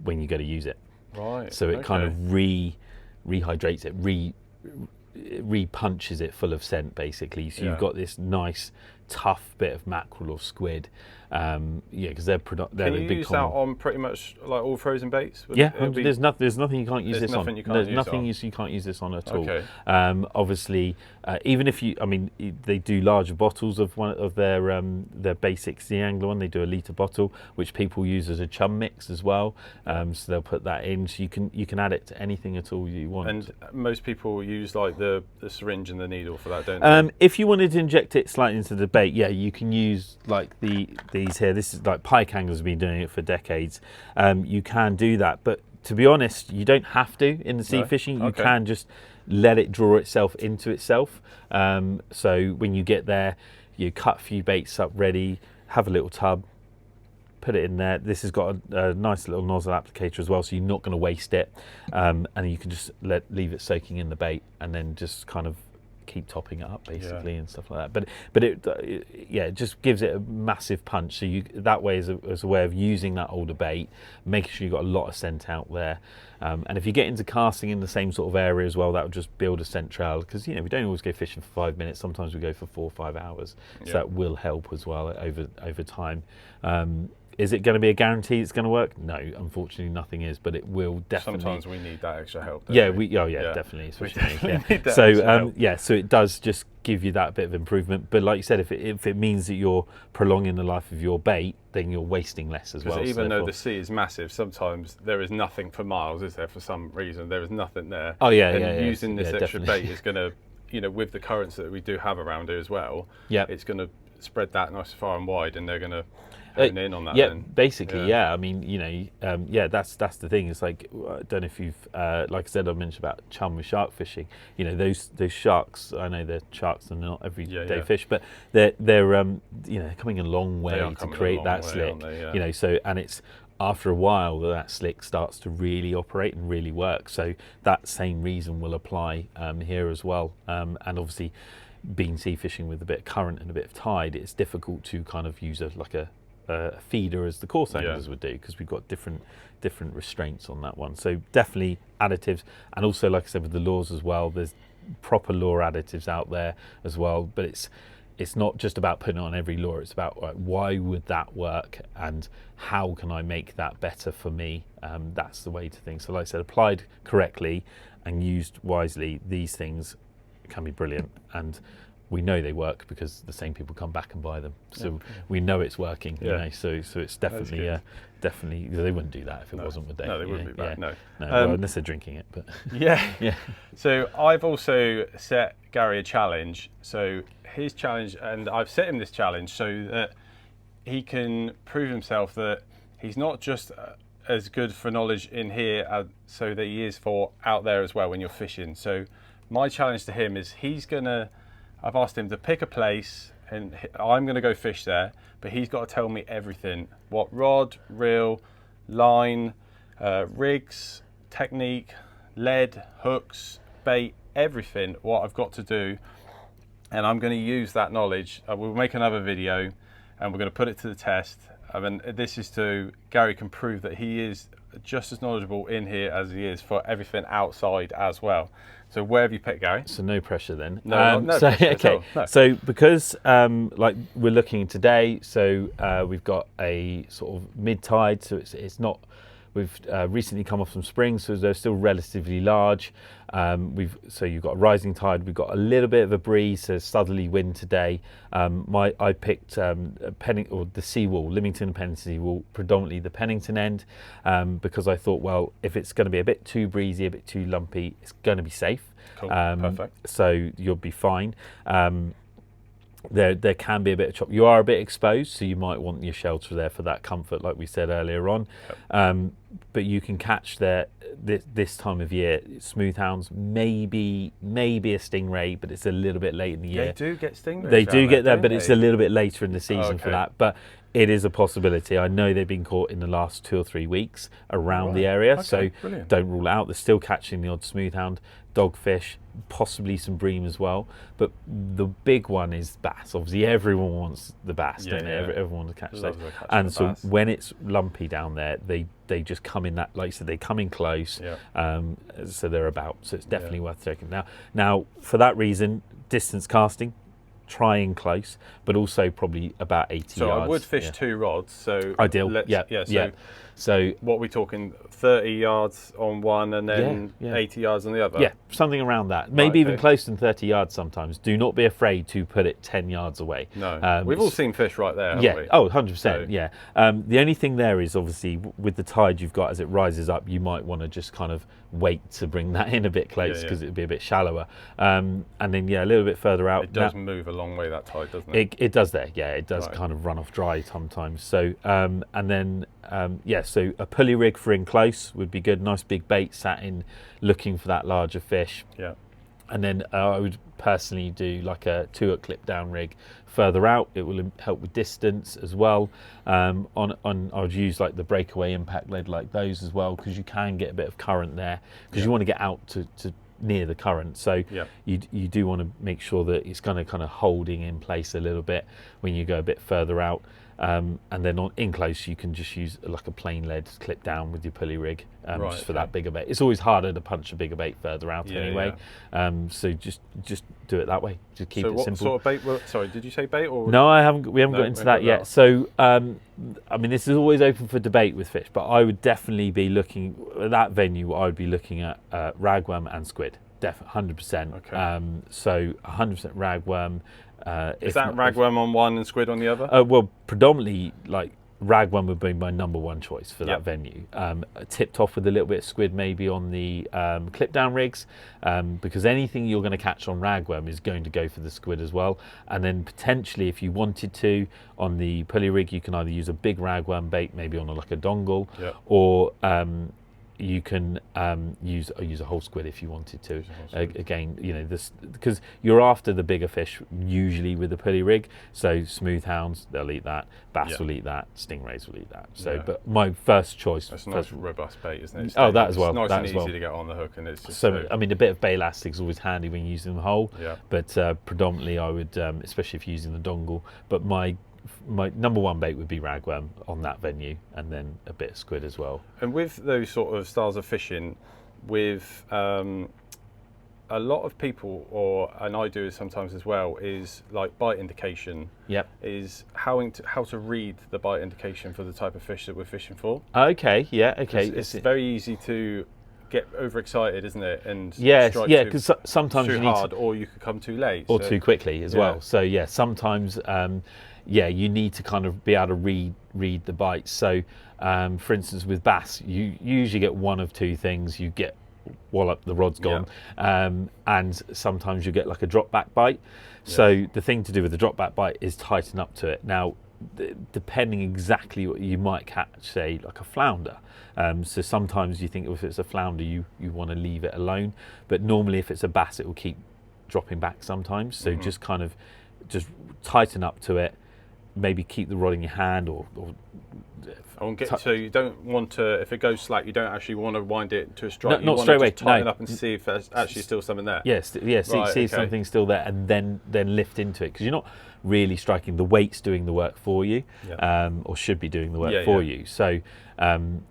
when you go to use it. Right. So it kind of rehydrates it, re-punches it full of scent, basically. So you've got this nice tough bit of mackerel or squid, because they're Can the you big use common. that on pretty much like all frozen baits? There's nothing you can't use this on. You can't use this on at all. Okay. Obviously, even if they do larger bottles of one of their basic sea angler one. They do a litre bottle, which people use as a chum mix as well. So they'll put that in. So you can add it to anything at all you want. And most people use like the syringe and the needle for that, don't they? If you wanted to inject it slightly into the bait, you can use like these here. This is like pike anglers have been doing it for decades. You can do that, but to be honest, you don't have to in the sea fishing. You can just let it draw itself into itself. So when you get there, you cut a few baits up ready, have a little tub, put it in there. This has got a nice little nozzle applicator as well, so you're not going to waste it. And you can just leave it soaking in the bait, and then just kind of keep topping it up basically and stuff like that. But it just gives it a massive punch. So that way is a way of using that older bait, making sure you've got a lot of scent out there. And if you get into casting in the same sort of area as well, that will just build a scent trail, because we don't always go fishing for 5 minutes. Sometimes we go for 4 or 5 hours. So that will help as well over time. Is it going to be a guarantee it's going to work? No, unfortunately, nothing is, but it will definitely. Sometimes we need that extra help. Definitely, especially me. So it does just give you that bit of improvement. But like you said, if it means that you're prolonging the life of your bait, then you're wasting less as well. Even though the sea is massive, sometimes there is nothing for miles, is there? For some reason, there is nothing there. Using this extra bait is going to, with the currents that we do have around here as well. It's going to spread that nice far and wide, and they're going to in on that. I mean, that's the thing. It's like, I don't know if you've like I said, I mentioned about chum with shark fishing. Those sharks, I know they're sharks and they're not everyday fish, but they're coming a long way to create that slick. So, and it's after a while that slick starts to really operate and really work. So that same reason will apply here as well. And obviously, being sea fishing with a bit of current and a bit of tide, it's difficult to kind of use a feeder as the coarse anglers would do, because we've got different restraints on that one. So definitely additives, and also, like I said, with the lures as well, there's proper lure additives out there as well. But it's not just about putting it on every lure. It's about why would that work, and how can I make that better for me? That's the way to think. So like I said, applied correctly and used wisely, these things can be brilliant. And we know they work because the same people come back and buy them, so we know it's working. So it's definitely definitely, they wouldn't do that if it wasn't, would they? No, they wouldn't be bad. No, well, unless they're drinking it. But So I've also set Gary a challenge. So his challenge, and I've set him this challenge so that he can prove himself that he's not just as good for knowledge in here, so that he is for out there as well when you're fishing. So my challenge to him is I've asked him to pick a place, and I'm going to go fish there, but he's got to tell me everything. What rod, reel, line, rigs, technique, lead, hooks, bait, everything, what I've got to do. And I'm going to use that knowledge. We'll make another video, and we're going to put it to the test. This is to Gary can prove that he is just as knowledgeable in here as he is for everything outside as well. So where have you picked, Gary? So no pressure then. No pressure at all. No. So because like we're looking today, so we've got a sort of mid-tide, so it's not. We've recently come off some springs, so they're still relatively large. So you've got a rising tide. We've got a little bit of a breeze, so southerly wind today. I picked the seawall, Lymington and Pennington seawall, predominantly the Pennington end, because I thought, well, if it's going to be a bit too breezy, a bit too lumpy, it's going to be safe. Cool. Perfect. So you'll be fine. There can be a bit of chop. You are a bit exposed, so you might want your shelter there for that comfort, like we said earlier on. But you can catch this time of year smooth hounds, maybe a stingray, but it's a little bit late in the year. They do get stingrays. They do get there, but it's a little bit later in the season for that. But it is a possibility. I know they've been caught in the last 2 or 3 weeks around the area, so brilliant. Don't rule it out. They're still catching the odd smoothhound, dogfish, possibly some bream as well. But the big one is bass. Obviously, everyone wants the bass, don't they? Everyone wants to catch those. And so bass. When it's lumpy down there, they just come in that, like you said, they come in close. So they're about. So it's definitely worth taking. Now, for that reason, distance casting, trying close, but also probably about 80 yards. So I would fish 2 rods. So ideal. So what are we talking? 30 yards on one, and then 80 yards on the other? Yeah, something around that. Maybe even closer than 30 yards sometimes. Do not be afraid to put it 10 yards away. No, we've all seen fish right there, haven't we? Oh, 100%, so. The only thing there is, obviously, with the tide you've got as it rises up, you might want to just kind of wait to bring that in a bit close, because it would be a bit shallower. And then, a little bit further out. It does move a long way, that tide, doesn't it? It does there, it does kind of run off dry sometimes. So, and then, so a pulley rig for in close would be good. Nice big bait sat in, looking for that larger fish. And then I would personally do like a 2-hook clip down rig further out. It will help with distance as well. I would use like the breakaway impact lead like those as well, because you can get a bit of current there, because you want to get out to near the current. So you do want to make sure that it's kind of holding in place a little bit when you go a bit further out. And then in close you can just use like a plain lead clip down with your pulley rig, just for that bigger bait. It's always harder to punch a bigger bait further out anyway. So just do it that way. Just keep it simple. So what sort of bait? Sorry, did you say bait or? No, we haven't got into that yet. So I mean, this is always open for debate with fish, but I would definitely be looking at that venue. I would be looking at ragworm and squid. 100%. Okay. So 100% ragworm. Is that ragworm on one and squid on the other? Well, predominantly like ragworm would be my number one choice for that venue. Tipped off with a little bit of squid maybe on the clip down rigs, because anything you're going to catch on ragworm is going to go for the squid as well. And then potentially, if you wanted to, on the pulley rig, you can either use a big ragworm bait, maybe on like a dongle, or you can use a whole squid if you wanted to. Again, you know, this because you're after the bigger fish usually with the pulley rig. So smooth hounds, they'll eat that. Bass will eat that. Stingrays will eat that. So, but my first choice. It's a nice robust bait, isn't it? That as well. It's nice that and as easy well. to get on the hook, and it's just so. I mean, a bit of bait elastic is always handy when using them whole. But predominantly, I would, especially if you're using the dongle. But my number one bait would be ragworm on that venue, and then a bit of squid as well. And with those sort of styles of fishing, with a lot of people, and I do it sometimes as well, is like bite indication. Is how to read the bite indication for the type of fish that we're fishing for. Okay. It's very easy to get overexcited, isn't it? And because sometimes too you need hard, or you could come too late, or too quickly as well. So sometimes. You need to kind of be able to read the bites. So, for instance, with bass, you usually get one of two things. You get wallop, the rod's gone, and sometimes you get like a drop back bite. So the thing to do with the drop back bite is tighten up to it. Now, depending exactly what you might catch, say like a flounder. So sometimes you think if it's a flounder, you want to leave it alone. But normally if it's a bass, it will keep dropping back sometimes. So just tighten up to it. Maybe keep the rod in your hand, so you don't want to, if it goes slack, you don't actually want to wind it to a strike. Not straight away. Tighten up and see if there's actually still something there. See if something's still there, and then lift into it, because you're not really striking. The weight's doing the work for you, or should be doing the work for you. So, and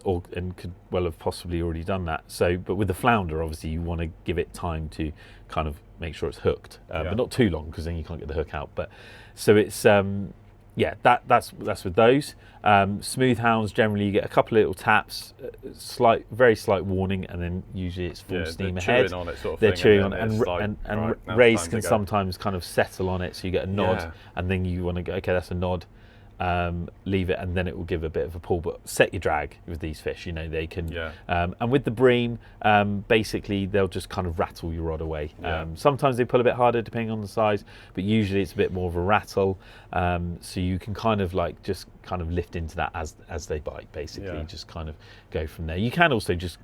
could well have possibly already done that. So, but with the flounder, obviously, you want to give it time to kind of make sure it's hooked, but not too long, because then you can't get the hook out. But so it's. That's with those. Smooth hounds, generally you get a couple of little taps, very slight warning, and then usually it's full steam ahead. Chewing on it, sort of they're thing, chewing on it, and rays can sometimes kind of settle on it, so you get a nod, and then you want to go, okay, that's a nod. Leave it, and then it will give a bit of a pull. But set your drag with these fish, you know, they can and with the bream, basically they'll just kind of rattle your rod away. Sometimes they pull a bit harder depending on the size, but usually it's a bit more of a rattle, so you can kind of like just kind of lift into that as they bite, basically. Just kind of go from there. You can also just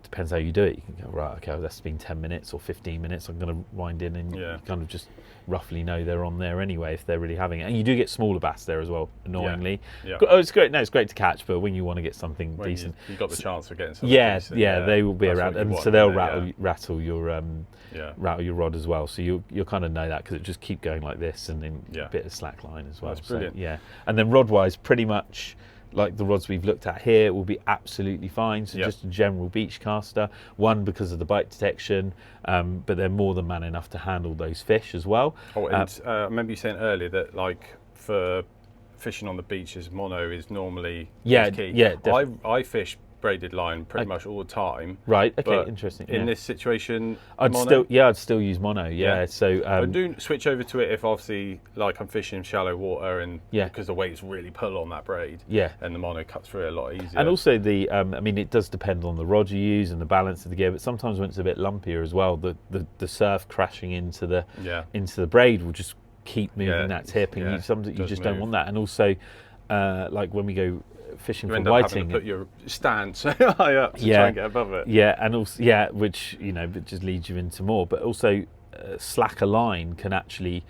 depends how you do it. You can go, right, okay, that's been 10 minutes or 15 minutes, I'm going to wind in, and you kind of just roughly know they're on there anyway if they're really having it. And you do get smaller bass there as well, annoyingly. Oh, it's great. No, it's great to catch, but when you want to get something decent, you've got the chance of getting something decent. They will be around, and so they'll rattle your rod as well. So you'll kind of know that, because it just keep going like this, and then a bit of slack line as well. That's brilliant. So, and then rod wise, pretty much like the rods we've looked at here will be absolutely fine. So just a general beach caster, one because of the bite detection, but they're more than man enough to handle those fish as well. I remember you saying earlier that like for fishing on the beaches, mono is normally key. I fish braided line pretty much all the time. Right. Okay. Interesting. In this situation, I'd still use mono. So I do switch over to it if obviously like I'm fishing shallow water, and because the weights really pull on that braid. And the mono cuts through it a lot easier. And also the I mean, it does depend on the rod you use and the balance of the gear, but sometimes when it's a bit lumpier as well, the surf crashing into the braid will just keep moving that tip, and you just don't want that. And also like when we go fishing You for end up having whiting. to put your stand so high up to try and get above it. Yeah, and also which it just leads you into more. But also, slacker line can actually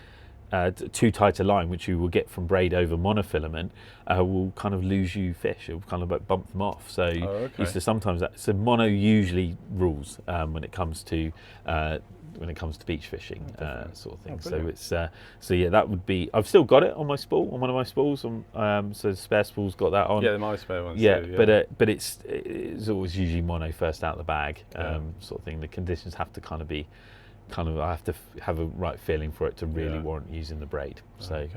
too tight a line, which you will get from braid over monofilament, will kind of lose you fish. It will kind of like bump them off. So so sometimes so mono usually rules when it comes to beach fishing, sort of thing. So it's that would be. I've still got it on my spool, on one of my spools. So the spare spool's got that on. Yeah, my spare ones. Yeah, too, but it's always usually mono first out the bag, sort of thing. The conditions have to kind of be. I have to have a right feeling for it to really warrant using the braid. So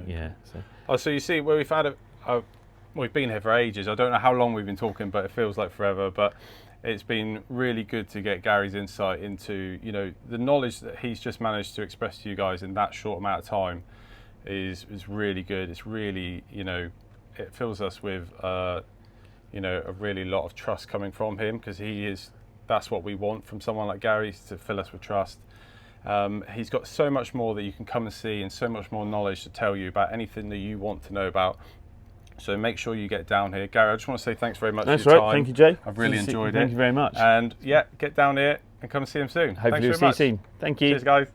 so you see where we've been here for ages. I don't know how long we've been talking, but it feels like forever. But it's been really good to get Gary's insight into the knowledge that he's just managed to express to you guys in that short amount of time is really good. It's really it fills us with a really lot of trust coming from him, because that's what we want from someone like Gary, to fill us with trust. He's got so much more that you can come and see, and so much more knowledge to tell you about anything that you want to know about. So make sure you get down here. Gary, I just want to say thanks very much for your time. Thank you, Jay. I've really enjoyed it. Thank you very much. And get down here and come and see him soon. Hopefully we'll see you soon. Thank you. Cheers, guys.